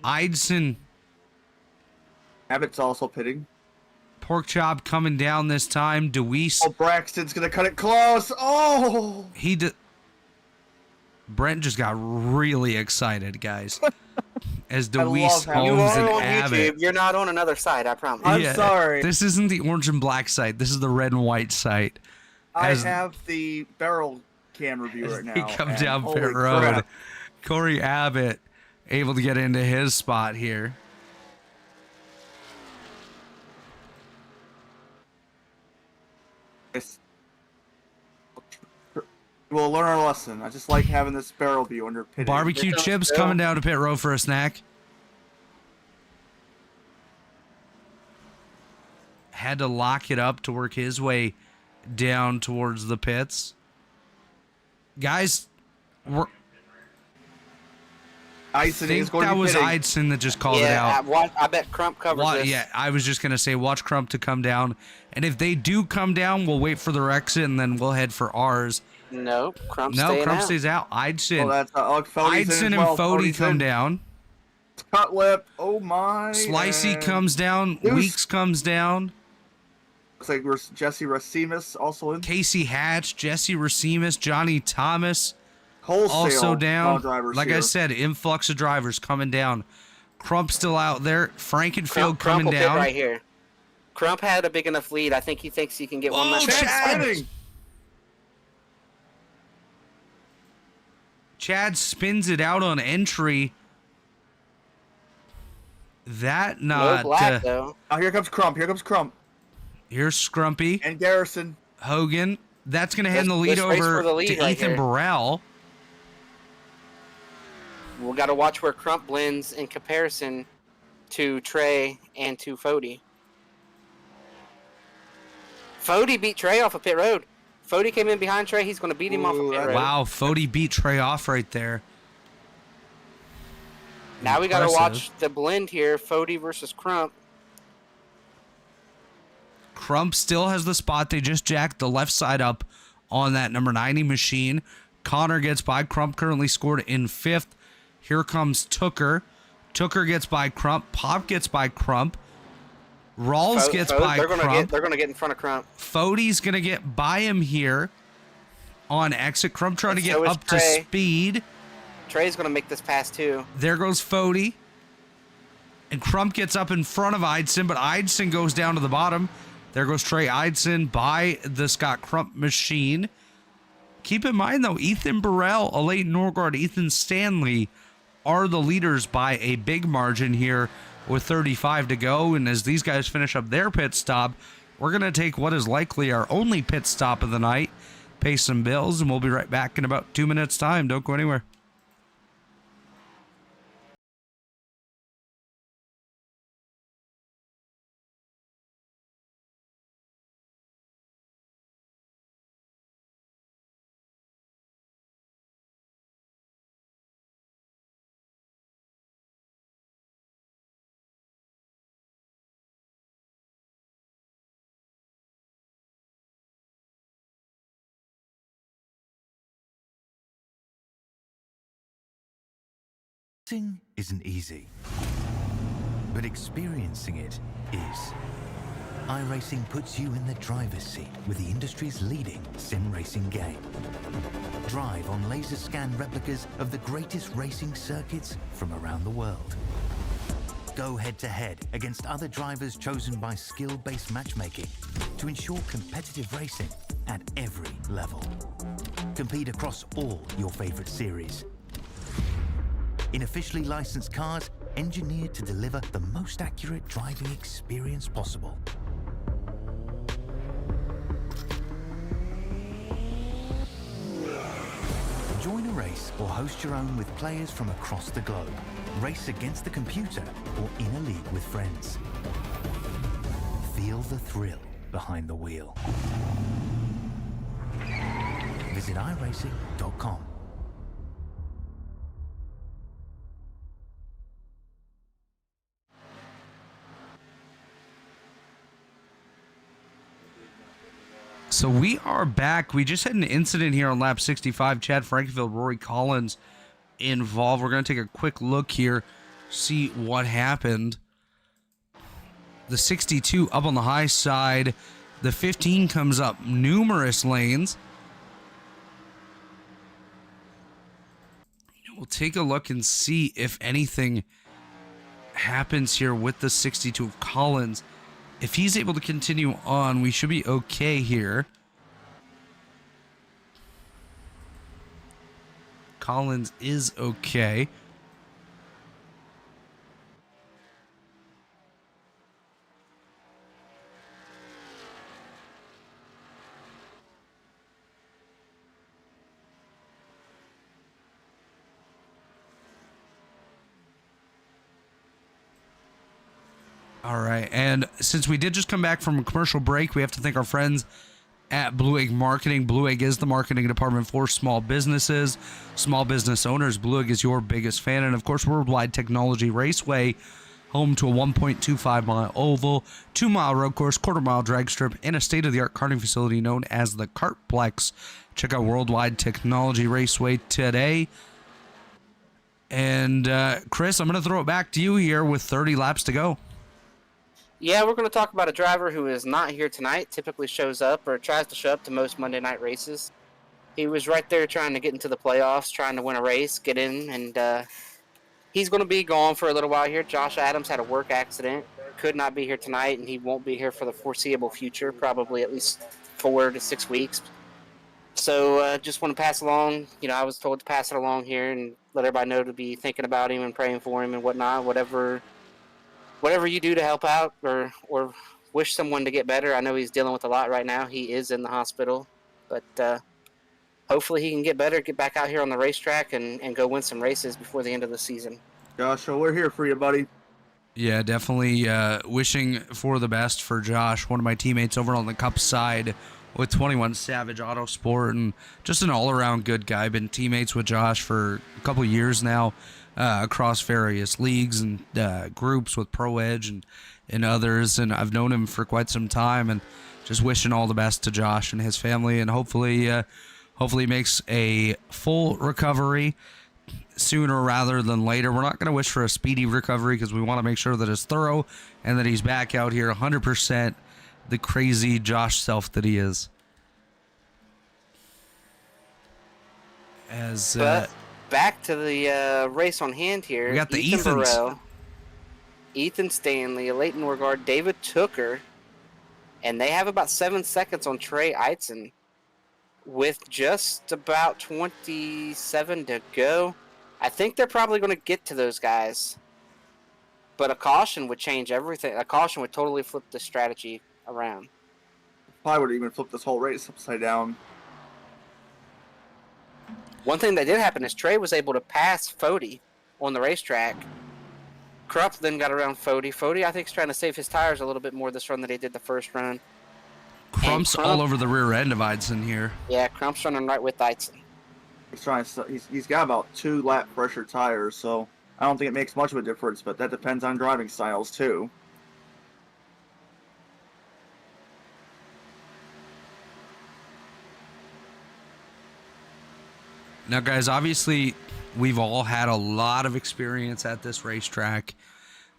Eidson, Abbott's also pitting. Porkchop coming down this time. Deweese. Oh, Braxton's gonna cut it close. Oh, Brent just got really excited, guys. As I love Deweese, how- You Holmes, are and on Abbott. YouTube. You're not on another side, I promise. I'm sorry. This isn't the orange and black site. This is the red and white site. I As have the barrel camera view right now. he comes and down holy pit road. crap. Corey Abbott able to get into his spot here. We'll learn our lesson. I just like having this barrel view under pitting. Barbecue Here comes Chips Bill. coming down to pit road for a snack. Had to lock it up to work his way down towards the pits. Guys, I Eidson think is going that to be was pitting. Eidson that just called it out. I bet Crump covers this. Yeah, I was just going to say, watch Crump to come down. And if they do come down, we'll wait for their exit, and then we'll head for ours. No, Crump's No, staying Crump out. stays out. Oh, Eidson. that's Fody's Eidson in and as well. Fody Fody's come in. down. Cutlip. Oh my. Slicey and comes down. Deuce. Weeks comes down. Looks like Jesse Racimus also in. Casey Hatch, Jesse Racimus, Johnny Thomas Wholesale also down. drivers Like here. I said, influx of drivers coming down. Crump still out there. Frankenfield Crump coming will pit down. right here. Crump had a big enough lead. I think he thinks he can get one Oh, last. Chad! Spinning. Chad spins it out on entry. That No not. black though. Oh, here comes Crump. Here comes Crump Here's Scrumpy. and Garrison. Hogan. That's going to hand the lead Let's race over for the lead to right Ethan here. Burrell. We got to watch where Crump blends in comparison to Trey and to Fody. Fody beat Trey off of pit road. Fody came in behind Trey. He's going to beat him off of Ooh, pit that- road. Wow, Fody beat Trey off right there. Now we got to Impressive. watch the blend here. Fody versus Crump. Crump still has the spot. They just jacked the left side up on that number 90 machine. Connor gets by. Crump currently scored in 5th. Here comes Tooker. Tooker gets by Crump. Pop gets by Crump. Rawls gets by they're Crump. They're going to get in front of Crump. Fody's going to get by him here on exit. Crump trying to And get so is up to Trey. speed. Trey's going to make this pass too. There goes Fody. And Crump gets up in front of Eidson, but Eidson goes down to the bottom. There goes Trey Eidson by the Scott Crump machine. Keep in mind, though, Ethan Burrell, Elaine Norgard, Ethan Stanley are the leaders by a big margin here with 35 to go. And as these guys finish up their pit stop, we're going to take what is likely our only pit stop of the night, pay some bills, and we'll be right back in about 2 minutes' time. Don't go anywhere. Racing isn't easy, but experiencing it is. iRacing puts you in the driver's seat with the industry's leading sim racing game. Drive on laser scan replicas of the greatest racing circuits from around the world. Go head to head against other drivers chosen by skill-based matchmaking to ensure competitive racing at every level. Compete across all your favorite series. in officially licensed cars engineered to deliver the most accurate driving experience possible. Join a race or host your own with players from across the globe. Race against the computer or in a league with friends. Feel the thrill behind the wheel. Visit iRacing.com. So we are back. We just had an incident here on lap 65. Chad Frankenfield, Rory Collins involved. We're going to take a quick look here, see what happened. The 62 up on the high side. The 15 comes up numerous lanes. We'll take a look and see if anything happens here with the 62 of Collins. If he's able to continue on, we should be okay here. Collins is okay. All right, and since we did just come back from a commercial break, we have to thank our friends at Blue Egg Marketing. Blue Egg is the marketing department for small businesses, small business owners. Blue Egg is your biggest fan, and of course, Worldwide Technology Raceway, home to a 1.25-mile oval, 2-mile road course, quarter-mile drag strip, and a state-of-the-art karting facility known as the Kartplex. Check out Worldwide Technology Raceway today. And Chris, I'm going to throw it back to you here with 30 laps to go. Yeah, we're going to talk about a driver who is not here tonight, typically shows up or tries to show up to most Monday night races. He was right there trying to get into the playoffs, trying to win a race, get in, and he's going to be gone for a little while here. Josh Adams had a work accident, could not be here tonight, and he won't be here for the foreseeable future, probably at least 4 to 6 weeks. So just want to pass along, I was told to pass it along here and let everybody know to be thinking about him and praying for him and whatnot, whatever you do to help out or wish someone to get better. I know he's dealing with a lot right now. He is in the hospital, but hopefully he can get better, get back out here on the racetrack and go win some races before the end of the season. Joshua, we're here for you, buddy. Yeah, definitely wishing for the best for Josh, one of my teammates over on the Cup side with 21 Savage Autosport, and just an all-around good guy. Been teammates with Josh for a couple years now. Across various leagues and groups with Pro Edge and others, and I've known him for quite some time, and just wishing all the best to Josh and his family, and hopefully he makes a full recovery sooner rather than later. We're not going to wish for a speedy recovery because we want to make sure that it's thorough and that he's back out here 100% the crazy Josh self that he is. Back to the race on hand here. We got the Ethan Ethans. Burrell, Ethan Stanley, Leighton Norgard, David Tooker, and they have about 7 seconds on Trey Eitzen with just about 27 to go. I think they're probably going to get to those guys, but a caution would change everything. A caution would totally flip the strategy around. Probably would even flip this whole race upside down. One thing that did happen is Trey was able to pass Fody on the racetrack. Krupp then got around Fody. Fody, I think, is trying to save his tires a little bit more this run than he did the first run. Crump's all over the rear end of Eitzen here. Yeah, Crump's running right with Eitzen. He's got about 2 lap pressure tires, so I don't think it makes much of a difference, but that depends on driving styles too. Now, guys, obviously, we've all had a lot of experience at this racetrack.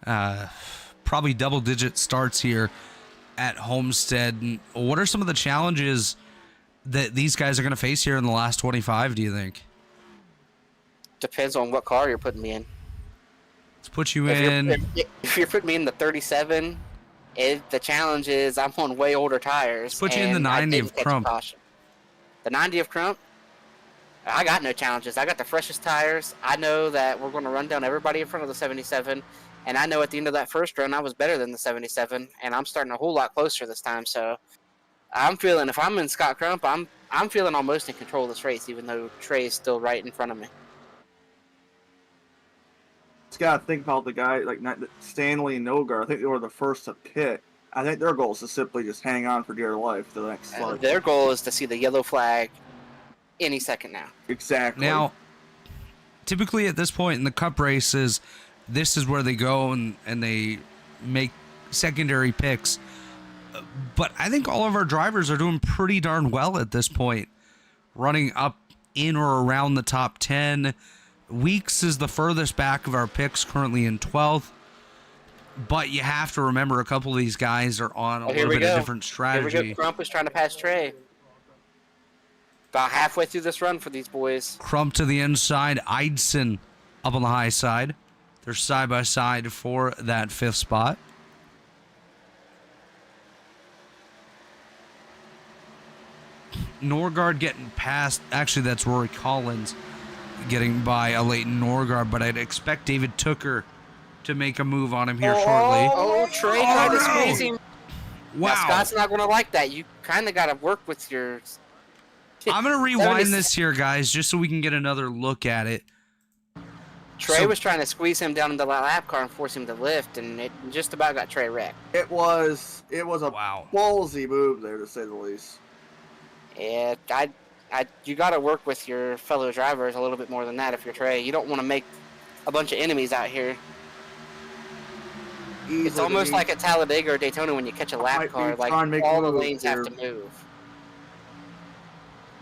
Probably double-digit starts here at Homestead. What are some of the challenges that these guys are going to face here in the last 25, do you think? Depends on what car you're putting me in. Let's put you in. If you're putting me in the 37, the challenge is I'm on way older tires. Let's put you in the 90 of Crump. The 90 of Crump? I got no challenges. I got the freshest tires. I know that we're going to run down everybody in front of the 77, and I know at the end of that first run I was better than the 77, and I'm starting a whole lot closer this time. So I'm feeling, if I'm in Scott Crump, I'm feeling almost in control of this race, even though Trey is still right in front of me. Just gotta think about the guy like Stanley and Nogar. I think they were the first to pit. I think their goal is to simply just hang on for dear life to the next slug. Their goal is to see the yellow flag any second now. Exactly. Now, typically at this point in the Cup races, this is where they go and they make secondary picks. But I think all of our drivers are doing pretty darn well at this point, running up in or around the top 10. Weeks is the furthest back of our picks, currently in 12th. But you have to remember a couple of these guys are on a little bit of different strategy. Here we go. Crump is trying to pass Trey. About halfway through this run for these boys. Crump to the inside, Eidson up on the high side. They're side by side for that 5th spot. Norgard getting past, actually that's Rory Collins getting by a Leighton Norgard, but I'd expect David Tooker to make a move on him here shortly. Oh, Trey tried to squeeze him. Wow. Now, Scott's not going to like that. You kind of got to work with your... I'm going to rewind this here, guys, just so we can get another look at it. Trey was trying to squeeze him down in the lap car and force him to lift, and it just about got Trey wrecked. It was a ballsy move there, to say the least. Yeah, you got to work with your fellow drivers a little bit more than that if you're Trey. You don't want to make a bunch of enemies out here. It's almost like at Talladega or Daytona when you catch a lap car, like all the lanes have to move.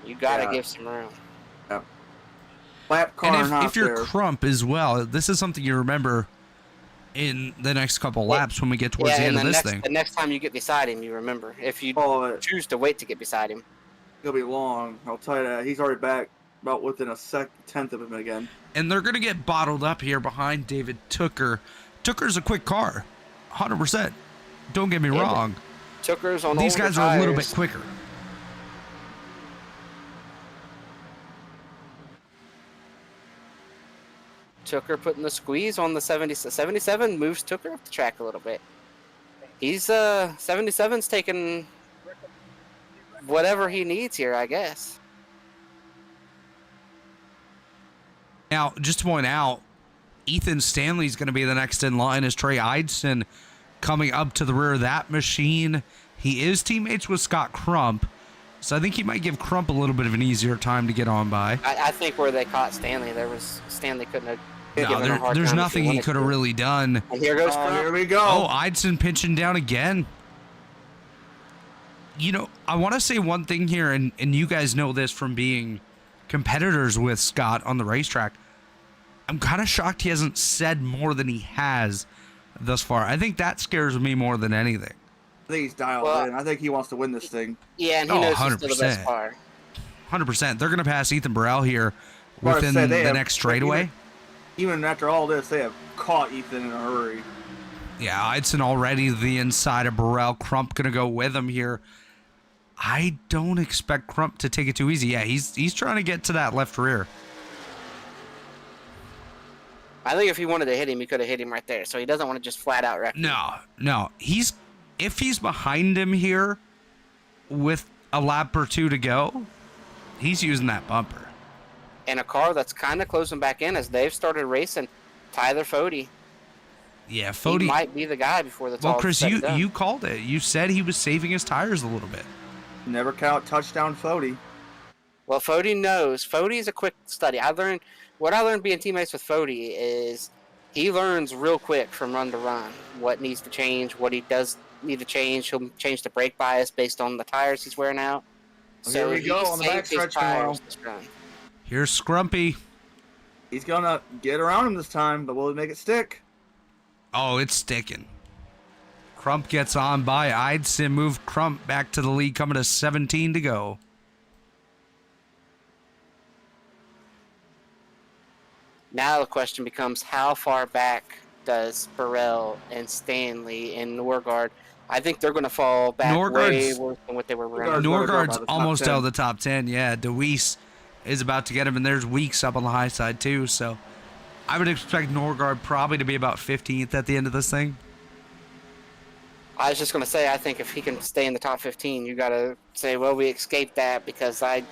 You got to give some room. Yeah. Lap car and if you're Crump as well, this is something you remember in the next couple laps when we get towards the end of this thing. The next time you get beside him, you remember. If you choose to wait to get beside him. It'll be long. I'll tell you that. He's already back about within a tenth of him again. And they're going to get bottled up here behind David Tooker. Tooker's a quick car. 100%. Don't get me wrong. Tooker's on these guys are a little bit quicker. Tooker putting the squeeze on the 77 moves Tooker up the track a little bit. He's 77's taking whatever he needs here, I guess. Now, just to point out, Ethan Stanley's going to be the next in line as Trey Eidson coming up to the rear of that machine. He is teammates with Scott Crump, so I think he might give Crump a little bit of an easier time to get on by. I think where they caught Stanley, Stanley couldn't have. No, there's nothing he could have really done. And here goes Crump. Here we go. Oh, Eidson pinching down again. You know, I want to say one thing here, and you guys know this from being competitors with Scott on the racetrack. I'm kind of shocked he hasn't said more than he has thus far. I think that scares me more than anything. I think he's dialed in. I think he wants to win this thing. Yeah, and he knows he's still the best car. 100%. They're going to pass Ethan Burrell here within the next straightaway. Even after all this, they have caught Ethan in a hurry. Yeah, Eidson already the inside of Burrell. Crump going to go with him here. I don't expect Crump to take it too easy. Yeah, he's trying to get to that left rear. I think if he wanted to hit him, he could have hit him right there. So he doesn't want to just flat out wreck him. No. If he's behind him here with a lap or two to go, he's using that bumper. And a car that's kind of closing back in as they've started racing, Tyler Fody. Yeah, Fody He might be the guy before the Well, Chris, you called it. You said he was saving his tires a little bit. Never count touchdown Fody. Well, Fody knows. Fody's a quick study. What I learned being teammates with Fody is he learns real quick from run to run what needs to change, what he does need to change. He'll change the brake bias based on the tires he's wearing out. So here we go on the backstretch tomorrow. Here's Scrumpy. He's going to get around him this time, but will he make it stick? Oh, it's sticking. Crump gets on by Eidson. Move Crump back to the lead, coming to 17 to go. Now the question becomes, how far back does Burrell and Stanley and Norgard? I think they're going to fall back way worse than what they were running. Norgard's almost out of the top 10. Yeah, DeWeese is about to get him, and there's Weeks up on the high side too. So I would expect Norgard probably to be about 15th at the end of this thing. I was just going to say, I think if he can stay in the top 15, you got to say, well, we escaped that because that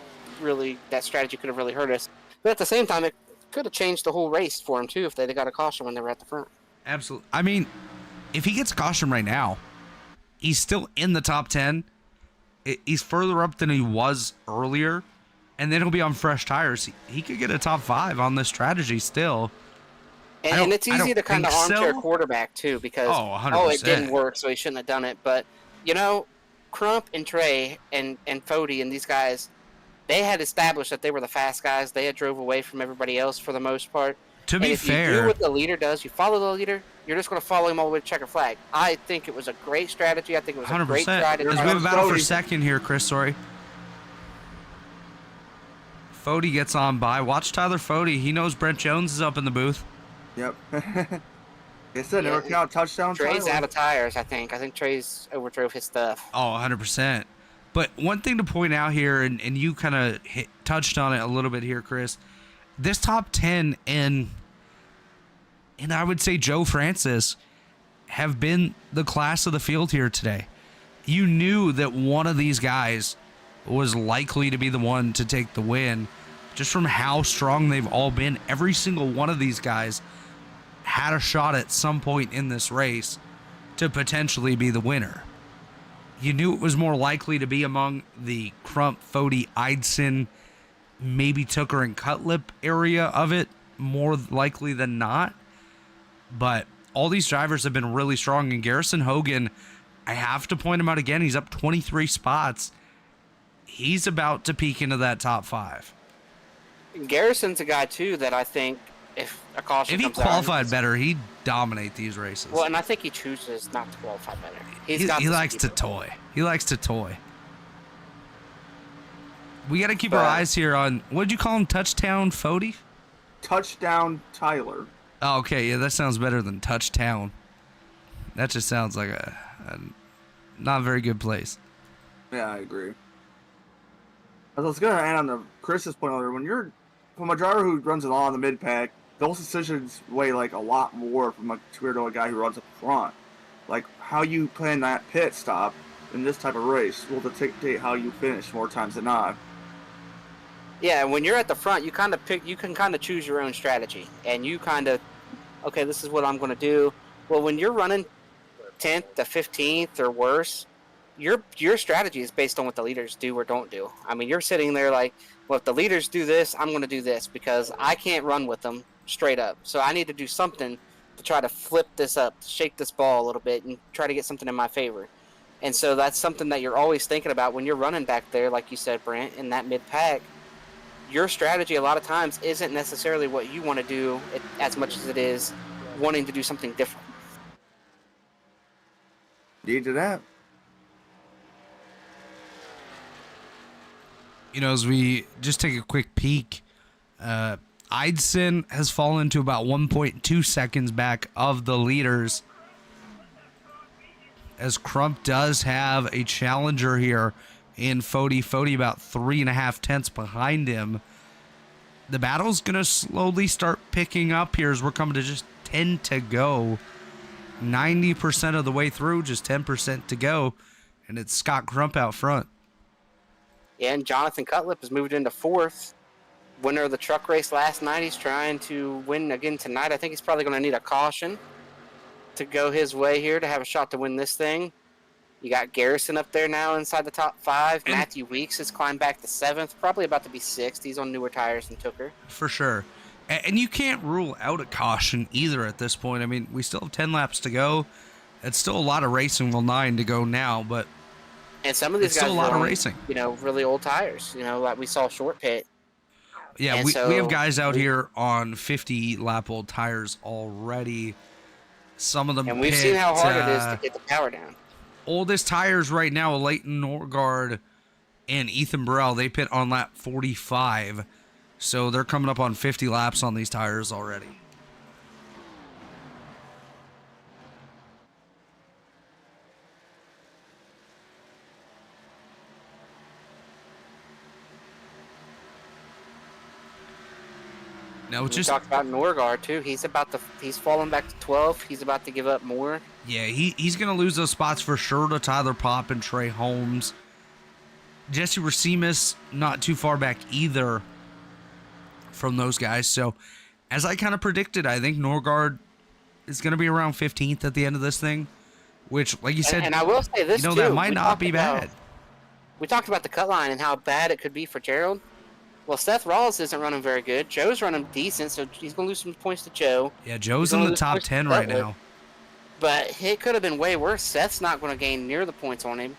strategy could have really hurt us. But at the same time, it could have changed the whole race for him too if they'd got a caution when they were at the front. Absolutely. I mean, if he gets caution right now, he's still in the top 10. He's further up than he was earlier, and then he'll be on fresh tires. He could get a top 5 on this strategy still. And it's easy to kind of armchair quarterback too because, 100%. It didn't work, so he shouldn't have done it. But, Crump and Trey and Fody and these guys, they had established that they were the fast guys. They had drove away from everybody else for the most part. To be fair, if you do what the leader does, you follow the leader, you're just going to follow him all the way to checker flag. I think it was a great strategy. I think it was 100%. A great strategy. As we have a battle for second here, Chris, sorry. Fody gets on by. Watch Tyler Fody. He knows Brent Jones is up in the booth. Yep. They said never count touchdowns. Trey's out of tires, I think. I think Trey's overdrove his stuff. Oh, 100%. But one thing to point out here, and you kind of touched on it a little bit here, Chris, this top 10 and I would say Joe Francis have been the class of the field here today. You knew that one of these guys was likely to be the one to take the win just from how strong they've all been. Every single one of these guys had a shot at some point in this race to potentially be the winner. You knew it was more likely to be among the Crump, Fody, Eidson, maybe Tooker and Cutlip area of it, more likely than not. But all these drivers have been really strong. And Garrison Hogan, I have to point him out again. He's up 23 spots. He's about to peek into that top 5. Garrison's a guy, too, that I think if a caution comes out... If he qualified better, he'd dominate these races. Well, and I think he chooses not to qualify better. He likes to toy. He likes to toy. We got to keep our eyes here on... What did you call him? Touchdown Fody? Touchdown Tyler. Oh, okay. Yeah, that sounds better than Touchtown. That just sounds like a not very good place. Yeah, I agree. I was going to add on to Chris's point earlier. When you're from a driver who runs it all in the mid pack, those decisions weigh like a lot more from compared to a guy who runs up front. Like how you plan that pit stop in this type of race will dictate how you finish more times than not. Yeah, when you're at the front, you kind of you can kind of choose your own strategy, and you kind of, okay, this is what I'm going to do. Well, when you're running 10th to 15th or worse, your strategy is based on what the leaders do or don't do. I mean, you're sitting there like, well, if the leaders do this, I'm going to do this because I can't run with them straight up. So I need to do something to try to flip this up, shake this ball a little bit, and try to get something in my favor. And so that's something that you're always thinking about when you're running back there, like you said, Brent, in that mid-pack. Your strategy a lot of times isn't necessarily what you want to do as much as it is wanting to do something different. Need to that. As we just take a quick peek, Eidson has fallen to about 1.2 seconds back of the leaders, as Crump does have a challenger here in Fody. Fody about 3.5 tenths behind him. The battle's going to slowly start picking up here as we're coming to just 10 to go. 90% of the way through, just 10% to go, and it's Scott Crump out front. Yeah, and Jonathan Cutlip has moved into 4th. Winner of the truck race last night. He's trying to win again tonight. I think he's probably going to need a caution to go his way here to have a shot to win this thing. You got Garrison up there now inside the top 5. And Matthew Weeks has climbed back to 7th, probably about to be 6th. He's on newer tires than Tooker. For sure. And you can't rule out a caution either at this point. I mean, we still have 10 laps to go. It's still a lot of racing. Well, 9 to go now, but and some of these guys still a lot of racing. Really old tires. Like we saw Short Pit. Yeah, we have guys out here on 50-lap-old tires already. Some of them and we've seen how hard it is to get the power down. Oldest tires right now, Leighton Norgard and Ethan Burrell, they pit on lap 45. So they're coming up on 50 laps on these tires already. No, We just talked about Norgard too. He's fallen back to 12. He's about to give up more. yeah, he's gonna lose those spots for sure to Tyler Popp and Trey Holmes. Jesse Racimus not too far back either from those guys. So, as I kind of predicted, I think Norgard is going to be around 15th at the end of this thing, which, like you said, And I will say this too. that might we not talked be about- bad. We talked about the cut line and how bad it could be for Gerald. Well, Seth Rawls isn't running very good. Joe's running decent, so he's going to lose some points to Joe. Yeah, Joe's He's in gonna the lose top points to 10 right Butler. now. But it could have been way worse. Seth's not going to gain near the points on him.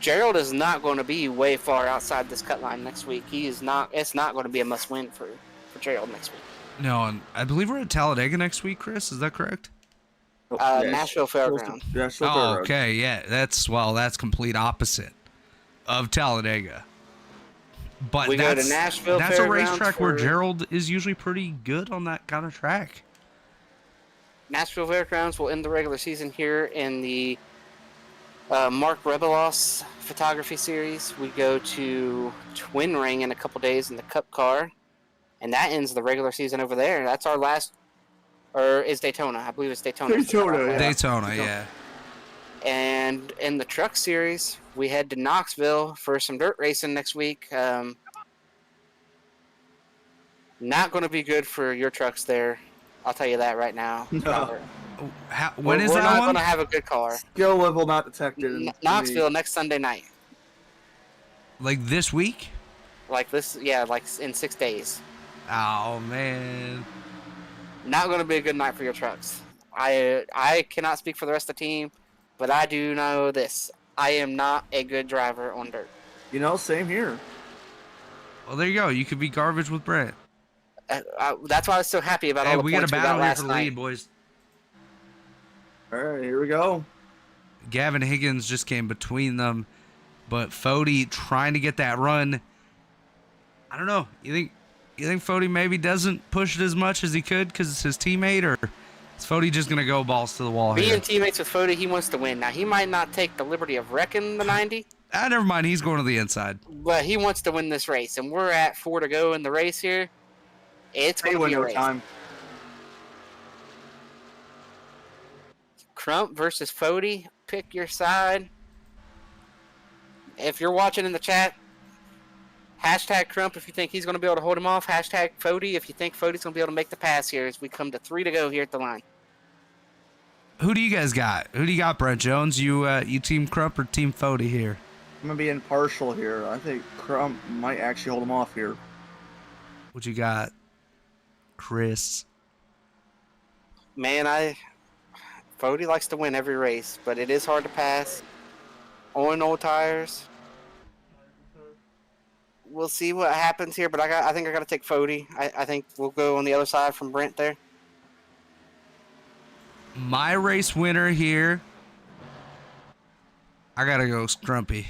Gerald is not going to be way far outside this cut line next week. He is not. It's not going to be a must-win for Gerald next week. No, and I believe we're at Talladega next week, Chris. Is that correct? Nashville Fairgrounds. Yeah, still Oh, Fairgrounds. okay. Yeah, that's complete opposite of Talladega. But We go to that's Nashville that's a Fairgrounds racetrack where for- Gerald is usually pretty good on that kind of track. Nashville Fairgrounds will end the regular season here in the Mark Rebilas photography series. We go to Twin Ring in a couple days in the Cup car, and that ends the regular season over there. That's our last, or is Daytona? I believe it's Daytona. Daytona, yeah. Daytona, yeah. And in the truck series, we head to Knoxville for some dirt racing next week. Not going to be good for your trucks there. I'll tell you that right now. No. When is we're that not one? going to have a good car. Skill level not detected. in Knoxville next Sunday night. Like this week? Like this, yeah, like in 6 days. Oh man. Not going to be a good night for your trucks. I cannot speak for the rest of the team, but I do know this. I am not a good driver on dirt. You know, same here. Well, there you go. You could be garbage with Brent. That's why I was so happy about Hey, all the we got a points we got battle here last for the night. lead, boys. All right, here we go. Gavin Higgins just came between them, but Fody trying to get that run. I don't know. You think Fody maybe doesn't push it as much as he could because it's his teammate, or is Fody just gonna go balls to the wall here? Being teammates with Fody, he wants to win. Now, he might not take the liberty of wrecking the 90, Never mind. He's going to the inside. but he wants to win this race, and we're at 4 to go in the race here. It's going Hey, to be a window race. time. Crump versus Fody. Pick your side. If you're watching in the chat, hashtag Crump if you think he's going to be able to hold him off. Hashtag Fody if you think Fody's going to be able to make the pass here as we come to 3 to go here at the line. Who do you guys got? Who do you got, Brent Jones? You team Crump or team Fody here? I'm going to be impartial here. I think Crump might actually hold him off here. What you got, Chris? Man, Fody likes to win every race, but it is hard to pass on old tires. We'll see what happens here, but I think I got to take Fody. I think we'll go on the other side from Brent there. My race winner here. I gotta go Scrumpy.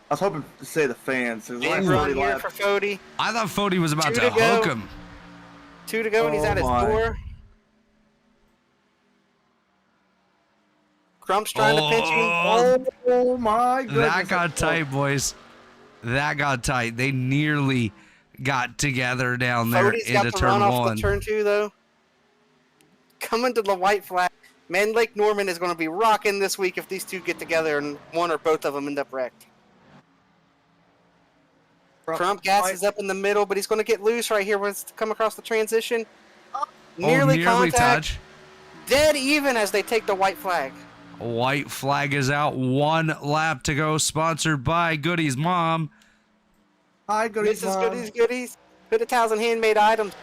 I was hoping to say the fans. There's Big only run 40 here laps. for Fody. I thought Fody was about 2 to to go. hook him. 2 to go, and he's Oh at his my. door. Crump's trying to pinch him. Oh my goodness. That got tight, boys. That got tight. They nearly got together down there Fody's got into the run turn off one. the turn 2, though. Coming to the white flag. Man, Lake Norman is going to be rocking this week if these two get together and one or both of them end up wrecked. Crump gasses up in the middle, but he's going to get loose right here when it's come across the transition. Nearly contact. touch. Dead even as they take the white flag. White flag is out. 1 lap to go. Sponsored by Goody's mom. Hi, Goodies. Mrs. Goodies. Hooded towels and handmade items.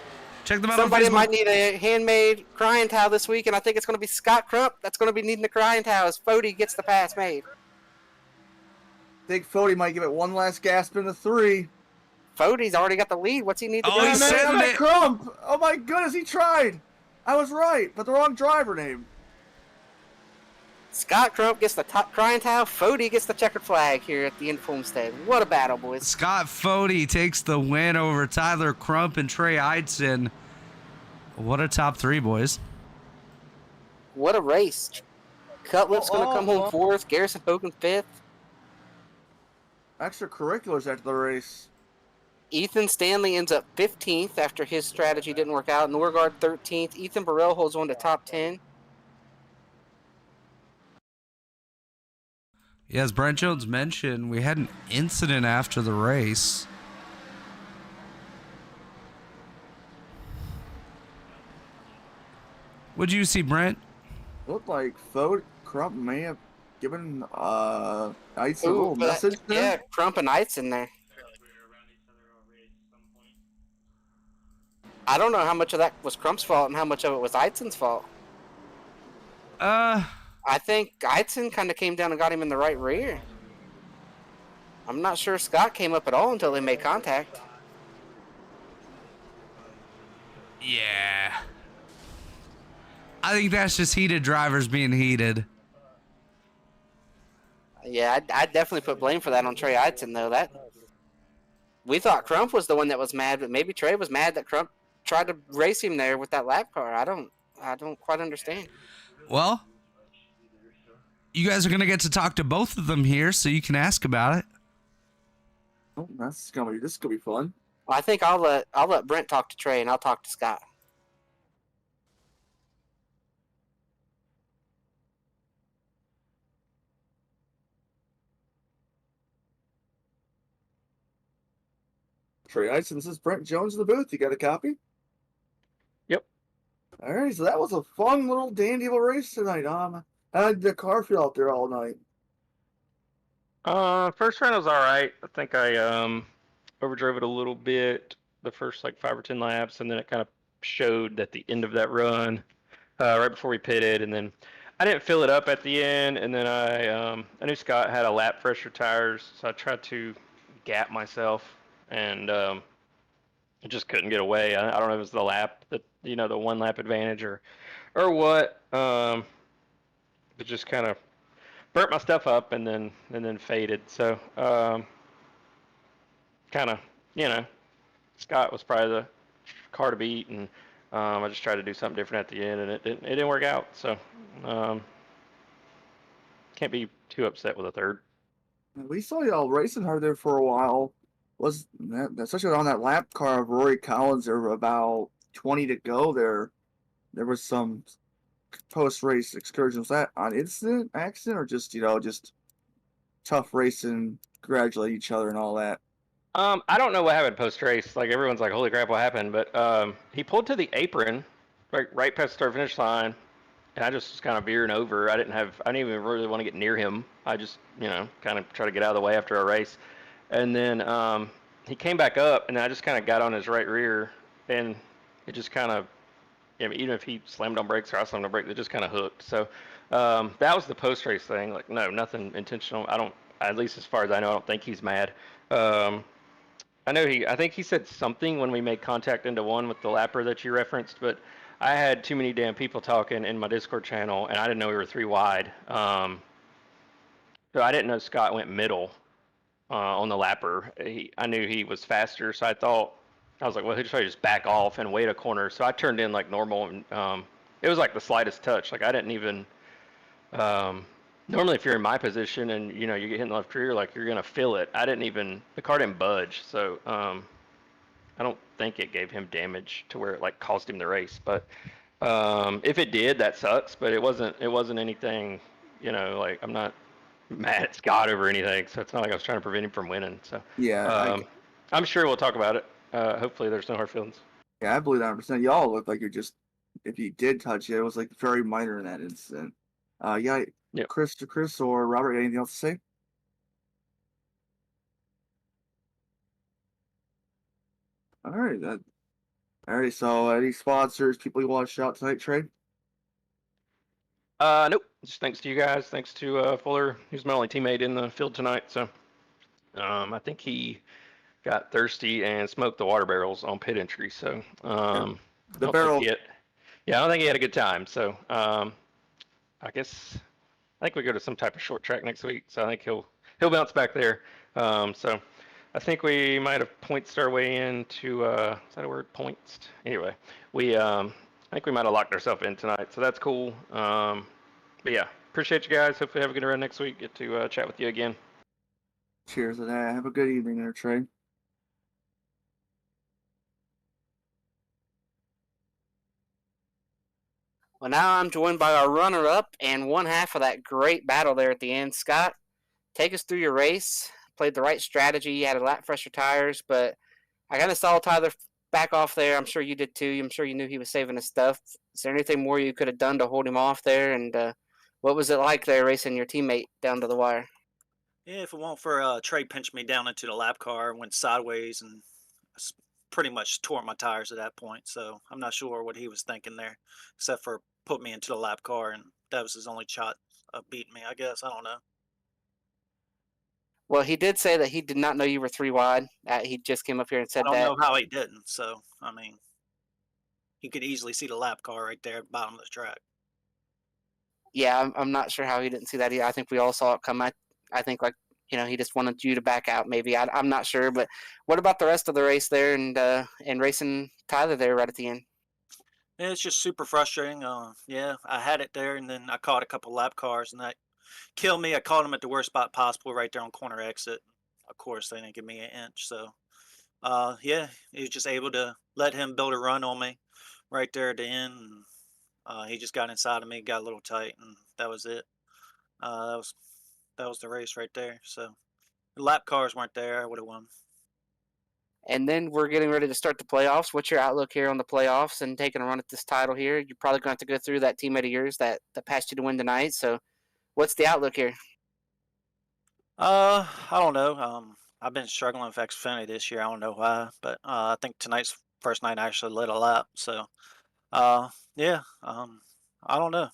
Check them out on Somebody Facebook. might need a handmade crying towel this week, and I think it's going to be Scott Crump that's going to be needing the crying towel as Fody gets the pass made. Think Fody might give it one last gasp into 3. Fody's already got the lead. What's he need to Oh, do? he's now? sending it. Crump! Oh my goodness, he tried! I was right, but the wrong driver name. Scott Crump gets the top crying towel. Fody gets the checkered flag here at the end of Homestead. What a battle, boys. Scott Fody takes the win over Tyler Crump and Trey Eidson. What a top 3, boys. What a race. Cutlip's going to come home 4th. Garrison Hogan 5th. Extracurriculars after the race. Ethan Stanley ends up 15th after his strategy didn't work out. Norgard 13th. Ethan Burrell holds on to top 10. Yeah, as Brent Jones mentioned, we had an incident after the race. What'd you see, Brent? Looked like Crump may have given Ice a Ooh, little message there. yeah, Crump and Ites in there. I don't know how much of that was Crump's fault and how much of it was Eitzen's fault. I think Eitzen kind of came down and got him in the right rear. I'm not sure Scott came up at all until they made contact. Yeah. I think that's just heated drivers being heated. Yeah, I'd definitely put blame for that on Trey Eitzen, though. We thought Crump was the one that was mad, but maybe Trey was mad that Crump tried to race him there with that lap car. I don't quite understand. Well, you guys are going to get to talk to both of them here, so you can ask about it. Oh, this is gonna be fun. Well, I think I'll let Brent talk to Trey and I'll talk to Scott. Trey Ice, this is Brent Jones in the booth. You got a copy? Yep. All right, so that was a fun little dandy little race tonight. I had the car feel out there all night. First round was all right. I think I overdrove it a little bit the first like 5 or 10 laps, and then it kind of showed at the end of that run, right before we pitted, and then I didn't fill it up at the end, and then I knew Scott had a lap fresher tires, so I tried to gap myself, and I just couldn't get away. I don't know if it was the lap that the 1 lap advantage or what, but just kind of burnt my stuff up and then faded. So kind of Scott was probably the car to beat, and I just tried to do something different at the end, and it didn't work out. So can't be too upset with a third. We saw y'all racing hard there for a while. Was that, especially on that lap car of Rory Collins? There were about 20 to go there. There was some post-race excursion. Was that on accident, or just just tough racing, congratulate each other and all that? I don't know what happened post race. Like everyone's like, "Holy crap, what happened?" But he pulled to the apron, right past the start finish line, and I just was kind of veering over. I didn't even really want to get near him. I just kind of try to get out of the way after a race, and then he came back up, and I just kind of got on his right rear, and it just kind of, even if he slammed on brakes or I slammed on brakes, it just kind of hooked. So that was the post race thing. Like, no, nothing intentional. I don't, at least as far as I know, I don't think he's mad. I think he said something when we made contact into one with the lapper that you referenced, but I had too many damn people talking in my Discord channel, and I didn't know we were 3 wide. So I didn't know Scott went middle on the lapper. I knew he was faster, so I was like, well, he'll just back off and wait a corner. So I turned in like normal, and it was like the slightest touch. Like I didn't even. Normally, if you're in my position and you get hit in the left rear, like you're gonna feel it. The car didn't budge, so I don't think it gave him damage to where it like caused him the race. But if it did, that sucks. But it wasn't anything. Like I'm not mad at Scott over anything, so it's not like I was trying to prevent him from winning. So Yeah, I'm sure we'll talk about it. Hopefully, there's no hard feelings. I believe 100%. Y'all look like you're just, if you did touch it, it was like very minor in that incident. Yeah. Yep. Chris or Robert, anything else to say? All right. So, any sponsors, people you want to shout out tonight, Trey? Nope. Just thanks to you guys. Thanks to Fuller, who's my only teammate in the field tonight. So I think he got thirsty and smoked the water barrels on pit entry. So The barrel. I don't think he had a good time. So I think we go to some type of short track next week. So I think he'll bounce back there. So I think we might have pointsed our way into is that a word? Points. Anyway, I think we might have locked ourselves in tonight. So that's cool. But yeah, appreciate you guys. Hopefully have a good run next week. Get to chat with you again. Cheers to that. Have a good evening there, Trey. Well, now I'm joined by our runner-up and one half of that great battle there at the end. Scott, take us through your race. Played the right strategy. You had a lot fresher tires, but I kind of saw Tyler back off there. I'm sure you did too. I'm sure you knew he was saving his stuff. Is there anything more you could have done to hold him off there? And what was it like there racing your teammate down to the wire? Yeah, if it weren't for Trey pinched me down into the lap car, went sideways, and s- pretty much tore my tires at that point. So I'm not sure what he was thinking there, except for put me into the lap car, and that was his only shot of beating me. I guess I don't know. Well, he did say that he did not know you were three wide. He just came up here and I said don't that. know how he didn't. So I mean, he could easily see the lap car right there at the bottom of the track. Yeah, I'm not sure how he didn't see that either. I think we all saw it come. I think like he just wanted you to back out. Maybe I'm not sure. But what about the rest of the race there and racing Tyler there right at the end? Yeah, it's just super frustrating. Yeah, I had it there, and then I caught a couple lap cars, and that killed me. I caught him at the worst spot possible, right there on corner exit. Of course, they didn't give me an inch. So, yeah, he was just able to let him build a run on me right there at the end. And, he just got inside of me, got a little tight, and that was it. Uh, that was that was the race right there. So, the lap cars weren't there, I would have won. And then we're getting ready to start the playoffs. What's your outlook here on the playoffs and taking a run at this title here? You're probably going to have to go through that teammate of yours that passed you to win tonight. So, what's the outlook here? I don't know. I've been struggling with Xfinity this year. I don't know why, but I think tonight's first night I actually lit a lap. So, yeah, I don't know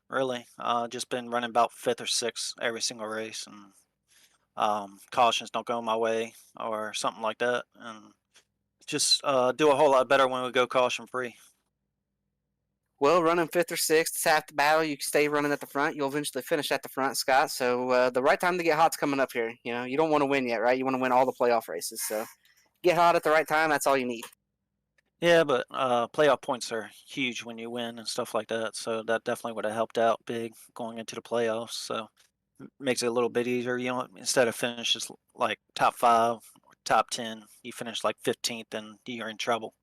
really. Just been running about fifth or sixth every single race, and cautions don't go my way or something like that, and just do a whole lot better when we go caution free. Well, running fifth or sixth is half the battle. You stay running at the front. You'll eventually finish at the front, Scott. So the right time to get hot's coming up here. You don't want to win yet, right? You want to win all the playoff races. So get hot at the right time. That's all you need. Yeah, but playoff points are huge when you win and stuff like that. So that definitely would have helped out big going into the playoffs. So makes it a little bit easier. Instead of finishes like top five or top 10, you finish like 15th and you're in trouble.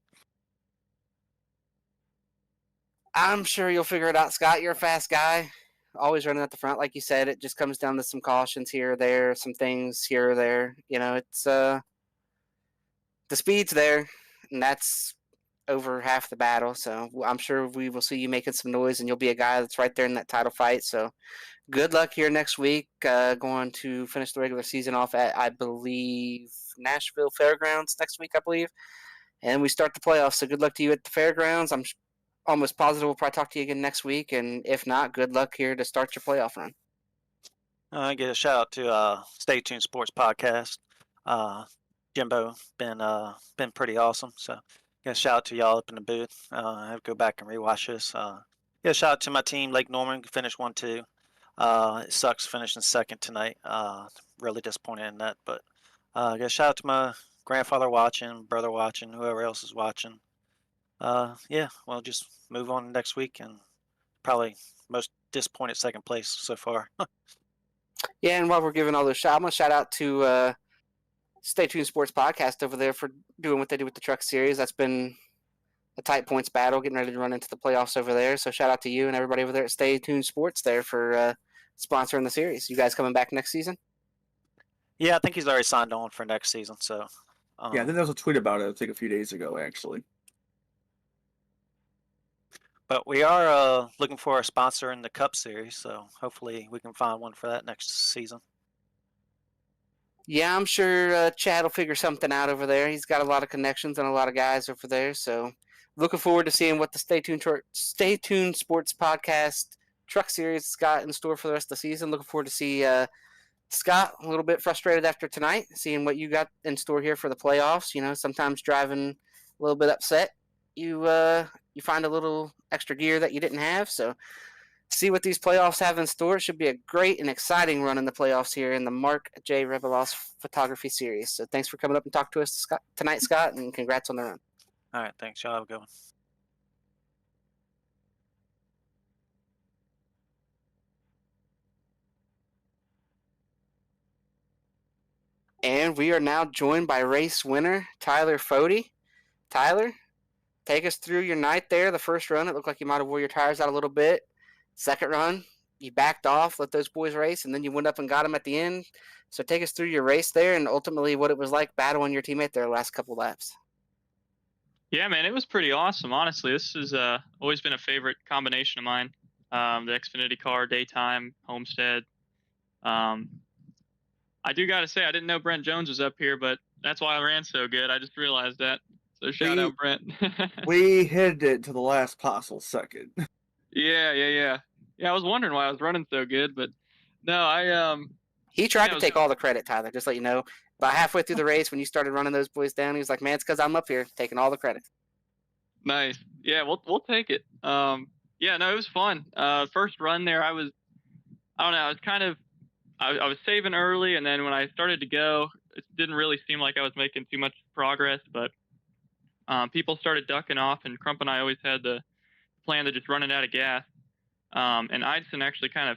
I'm sure you'll figure it out, Scott. You're a fast guy. Always running at the front, like you said. It just comes down to some cautions here or there, some things here or there. It's the speed's there, and that's over half the battle. So I'm sure we will see you making some noise, and you'll be a guy that's right there in that title fight. So good luck here next week. Going to finish the regular season off at, I believe, Nashville Fairgrounds next week, I believe. And we start the playoffs. So good luck to you at the fairgrounds. I'm almost positive we'll probably talk to you again next week. And if not, good luck here to start your playoff run. I get a shout out to Stay Tuned Sports Podcast. Jimbo been pretty awesome. So get a shout out to y'all up in the booth. I have to go back and rewatch this. Get a shout out to my team, Lake Norman, finished 1-2. It sucks finishing second tonight. Really disappointed in that. But get a shout out to my grandfather watching, brother watching, whoever else is watching. Yeah, well, just move on next week and probably most disappointed second place so far. Yeah, and while we're giving all those shout, I'm going to shout out to Stay Tuned Sports Podcast over there for doing what they do with the Truck Series. That's been a tight points battle, getting ready to run into the playoffs over there. So shout out to you and everybody over there at Stay Tuned Sports there for sponsoring the series. You guys coming back next season? Yeah, I think he's already signed on for next season. So Yeah, I think there was a tweet about it, I think, a few days ago, actually. but we are looking for a sponsor in the Cup Series, so hopefully we can find one for that next season. Yeah, I'm sure Chad will figure something out over there. He's got a lot of connections and a lot of guys over there. So looking forward to seeing what the Stay Tuned Sports Podcast Truck Series has got in store for the rest of the season. Looking forward to see Scott a little bit frustrated after tonight, seeing what you got in store here for the playoffs. Sometimes driving a little bit upset, you find a little extra gear that you didn't have. So see what these playoffs have in store. It should be a great and exciting run in the playoffs here in the Mark J. Rebilas Photography Series. So thanks for coming up and talking to us tonight, Scott, and congrats on the run. All right, thanks. Y'all have a good one. And we are now joined by race winner Tyler Fody. Tyler, take us through your night there. The first run, it looked like you might have wore your tires out a little bit. Second run, you backed off, let those boys race, and then you went up and got them at the end. So take us through your race there and ultimately what it was like battling your teammate there the last couple laps. Yeah, man, it was pretty awesome. Honestly, this has always been a favorite combination of mine. The Xfinity car, daytime, Homestead. I do got to say, I didn't know Brent Jones was up here, but that's why I ran so good. I just realized that. So shout out Brent. We hit it to the last possible second. Yeah. I was wondering why I was running so good, but no, He tried to take all the credit, Tyler, just let you know. About halfway through the race, when you started running those boys down, he was like, man, it's because I'm up here taking all the credit. Nice. Yeah, we'll take it. Yeah, no, it was fun. First run there, I don't know, I was kind of, I was saving early, and then when I started to go, it didn't really seem like I was making too much progress, but people started ducking off, and Crump and I always had the plan to just run it out of gas. And Idson actually kind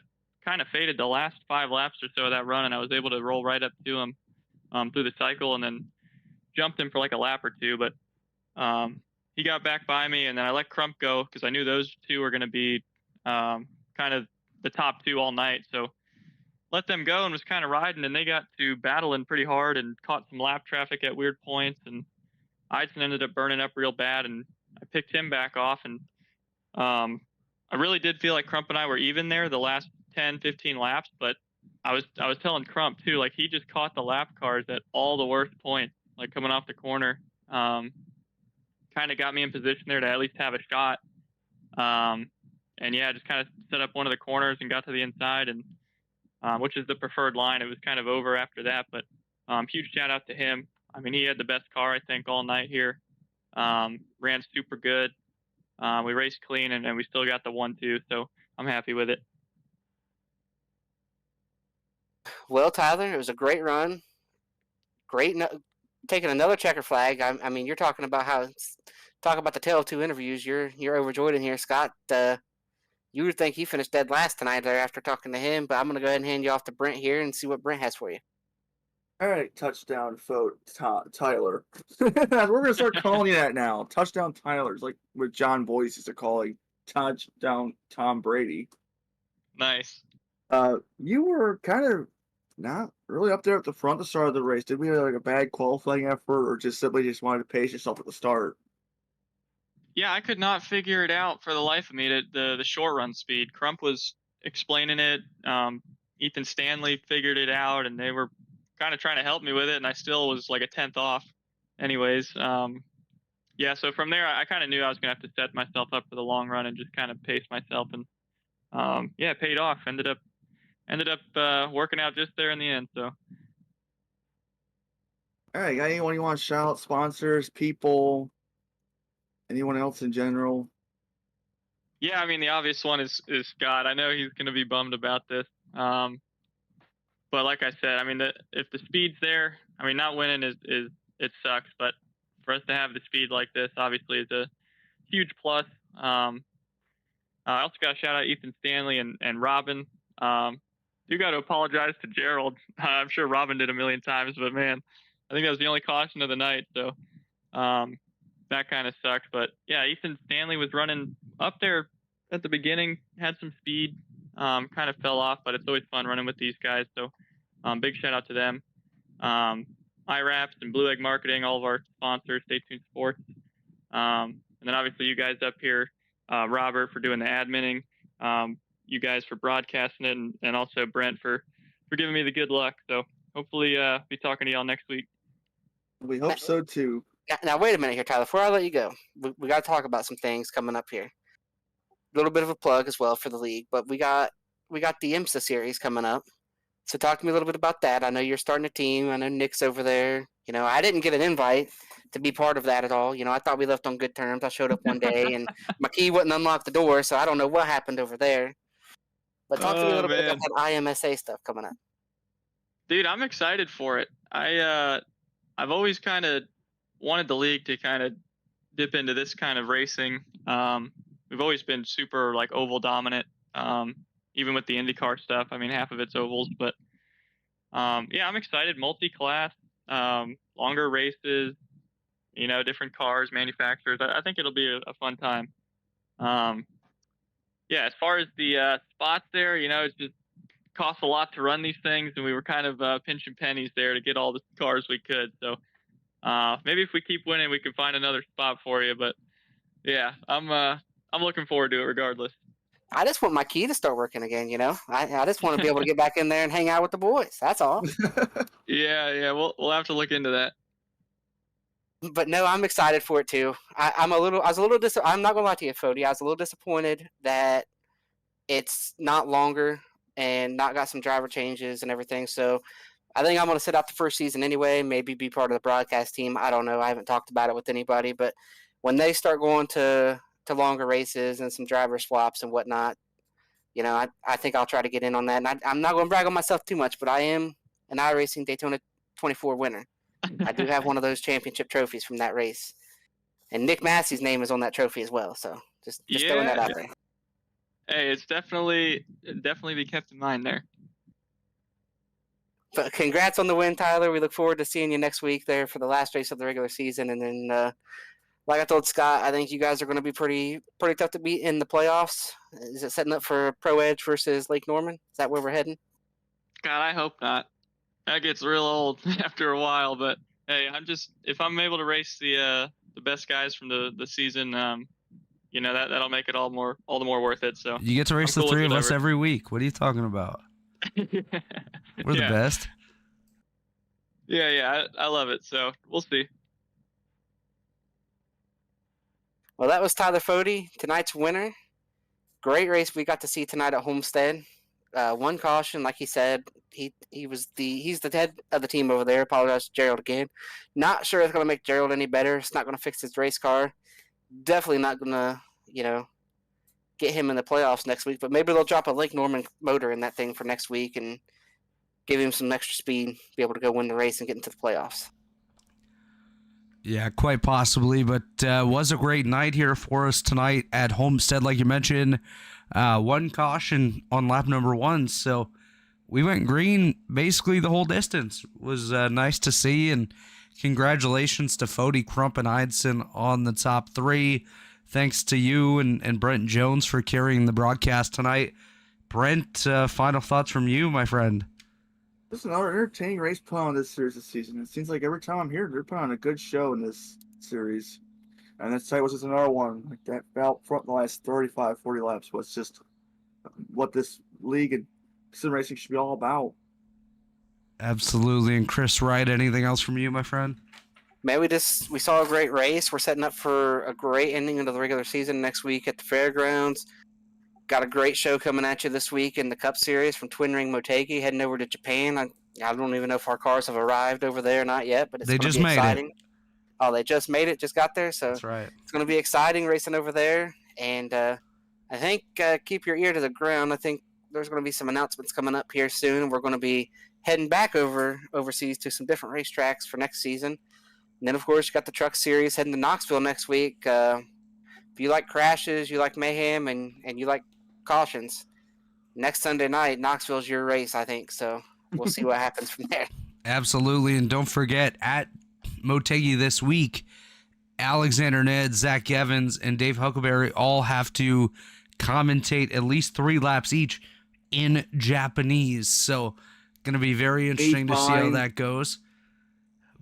of faded the last 5 laps or so of that run, and I was able to roll right up to him through the cycle, and then jumped him for like a lap or two. But he got back by me, and then I let Crump go because I knew those two were going to be kind of the top 2 all night. So let them go and was kind of riding, and they got to battling pretty hard and caught some lap traffic at weird points. And Idson ended up burning up real bad, and I picked him back off. And I really did feel like Crump and I were even there the last 10, 15 laps, but I was telling Crump too, like he just caught the lap cars at all the worst points, like coming off the corner. Kind of got me in position there to at least have a shot. And yeah, just kind of set up one of the corners and got to the inside, and which is the preferred line. It was kind of over after that, but huge shout out to him. I mean, he had the best car, I think, all night here. Ran super good. We raced clean, and we still got the 1-2, so I'm happy with it. Well, Tyler, it was a great run. Great, taking another checker flag. I mean, you're talking about talk about the tale of 2 interviews. You're overjoyed in here, Scott. You would think he finished dead last tonight there after talking to him, but I'm going to go ahead and hand you off to Brent here and see what Brent has for you. All right, touchdown Tyler. We're going to start calling you that now. Touchdown Tyler's like what John Boyce used to calling touchdown Tom Brady. Nice. You were kind of not really up there at the front to start of the race. Did we have like a bad qualifying effort, or just simply just wanted to pace yourself at the start? Yeah, I could not figure it out for the life of me, the short run speed. Crump was explaining it. Ethan Stanley figured it out, and they were kind of trying to help me with it, and I still was like a 10th off. Anyways, yeah, so from there, I kind of knew I was going to have to set myself up for the long run and just kind of pace myself, and yeah, it paid off. Ended up working out just there in the end. So. All right, got anyone you want to shout out? Sponsors, people, anyone else in general? Yeah, I mean, the obvious one is Scott. I know he's going to be bummed about this. But like I said, I mean, if the speed's there, I mean, not winning is it sucks, but for us to have the speed like this, obviously, is a huge plus. I also got to shout out Ethan Stanley and Robin. Do got to apologize to Gerald. I'm sure Robin did a million times, but man, I think that was the only caution of the night. So that kind of sucked. But yeah, Ethan Stanley was running up there at the beginning, had some speed, kind of fell off, but it's always fun running with these guys. So big shout out to them. IRAPS and Blue Egg Marketing, all of our sponsors, Stay Tuned Sports. And then obviously you guys up here, Robert for doing the adminning, you guys for broadcasting it, and also Brent for giving me the good luck. So hopefully be talking to y'all next week. We hope so too. Now wait a minute here, Tyler. Before I let you go, we got to talk about some things coming up here. A little bit of a plug as well for the league, but we got the IMSA series coming up. So talk to me a little bit about that. I know you're starting a team. I know Nick's over there. You know, I didn't get an invite to be part of that at all. You know, I thought we left on good terms. I showed up one day and my key wouldn't unlock the door, so I don't know what happened over there. But talk to me a little bit about that IMSA stuff coming up. Dude, I'm excited for it. I've always kind of wanted the league to kind of dip into this kind of racing. We've always been super like oval dominant. Even with the IndyCar stuff, I mean, half of it's ovals, but yeah, I'm excited. Multi-class, longer races, different cars, manufacturers. I think it'll be a fun time. Yeah, as far as the spots there, it just costs a lot to run these things, and we were kind of pinching pennies there to get all the cars we could. So maybe if we keep winning, we can find another spot for you. But yeah, I'm looking forward to it regardless. I just want my key to start working again, I just want to be able to get back in there and hang out with the boys. That's all. Yeah, we'll have to look into that. But no, I'm excited for it too. I'm not gonna lie to you, Fody. I was a little disappointed that it's not longer and not got some driver changes and everything. So I think I'm gonna sit out the first season anyway. Maybe be part of the broadcast team. I don't know. I haven't talked about it with anybody. But when they start going to longer races and some driver swaps and whatnot, I think I'll try to get in on that. And I'm not gonna brag on myself too much, but I am an iRacing Daytona 24 winner. I do have one of those championship trophies from that race. And Nick Massey's name is on that trophy as well. So just throwing that out there. Hey, it's definitely be kept in mind there. But congrats on the win, Tyler. We look forward to seeing you next week there for the last race of the regular season. And then, like I told Scott, I think you guys are going to be pretty tough to beat in the playoffs. Is it setting up for Pro Edge versus Lake Norman? Is that where we're heading? God, I hope not. That gets real old after a while, but hey, if I'm able to race the best guys from the season, that'll make it all the more worth it. So you get to race the three of us every week. What are you talking about? We're the best. Yeah, I love it. So we'll see. Well, that was Tyler Fody, tonight's winner. Great race we got to see tonight at Homestead. One caution, like he said, he's the head of the team over there. Apologize to Gerald again. Not sure it's going to make Gerald any better. It's not going to fix his race car. Definitely not going to, get him in the playoffs next week. But maybe they'll drop a Lake Norman motor in that thing for next week and give him some extra speed, be able to go win the race and get into the playoffs. Yeah, quite possibly. But was a great night here for us tonight at Homestead, like you mentioned. One caution on lap number 1, so we went green basically the whole distance. It was nice to see, and congratulations to Fody, Crump, and Eidson on the top 3. Thanks to you and Brent Jones for carrying the broadcast tonight. Brent, final thoughts from you, my friend. This is another entertaining race put on this series this season. It seems like every time I'm here, they're putting on a good show in this series. And this tonight was just another one. Like that out front the last 35, 40 laps was just what this league and sim racing should be all about. Absolutely. And Chris Wright, anything else from you, my friend? Man, we saw a great race. We're setting up for a great ending of the regular season next week at the fairgrounds. Got a great show coming at you this week in the Cup Series from Twin Ring Motegi, heading over to Japan. I don't even know if our cars have arrived over there or not yet, but it's going to be exciting. Oh, they just made it, just got there, so that's right. It's going to be exciting racing over there. And I think keep your ear to the ground. I think there's going to be some announcements coming up here soon. We're going to be heading back overseas to some different racetracks for next season. And then, of course, you got the Truck Series heading to Knoxville next week. If you like crashes, you like mayhem, and you like cautions, next Sunday night, Knoxville's your race, I think. So we'll see what happens from there. Absolutely. And don't forget, at Motegi this week, Alexander Ned, Zach Evans, and Dave Huckleberry all have to commentate at least 3 laps each in Japanese. So going to be very interesting to see how that goes.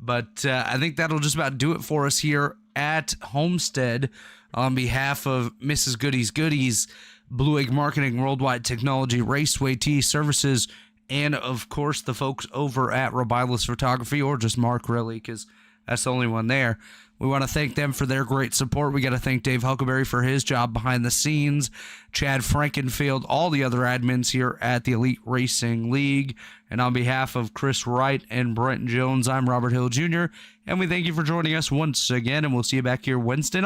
But I think that'll just about do it for us here at Homestead. On behalf of Mrs. Goody's Goodies, Blue Egg Marketing, Worldwide Technology, Raceway Tea Services, and, of course, the folks over at Rebilas Photography, or just Mark, really, because that's the only one there. We want to thank them for their great support. We got to thank Dave Huckleberry for his job behind the scenes, Chad Frankenfield, all the other admins here at the Elite Racing League. And on behalf of Chris Wright and Brent Jones, I'm Robert Hill Jr., and we thank you for joining us once again, and we'll see you back here Wednesday night.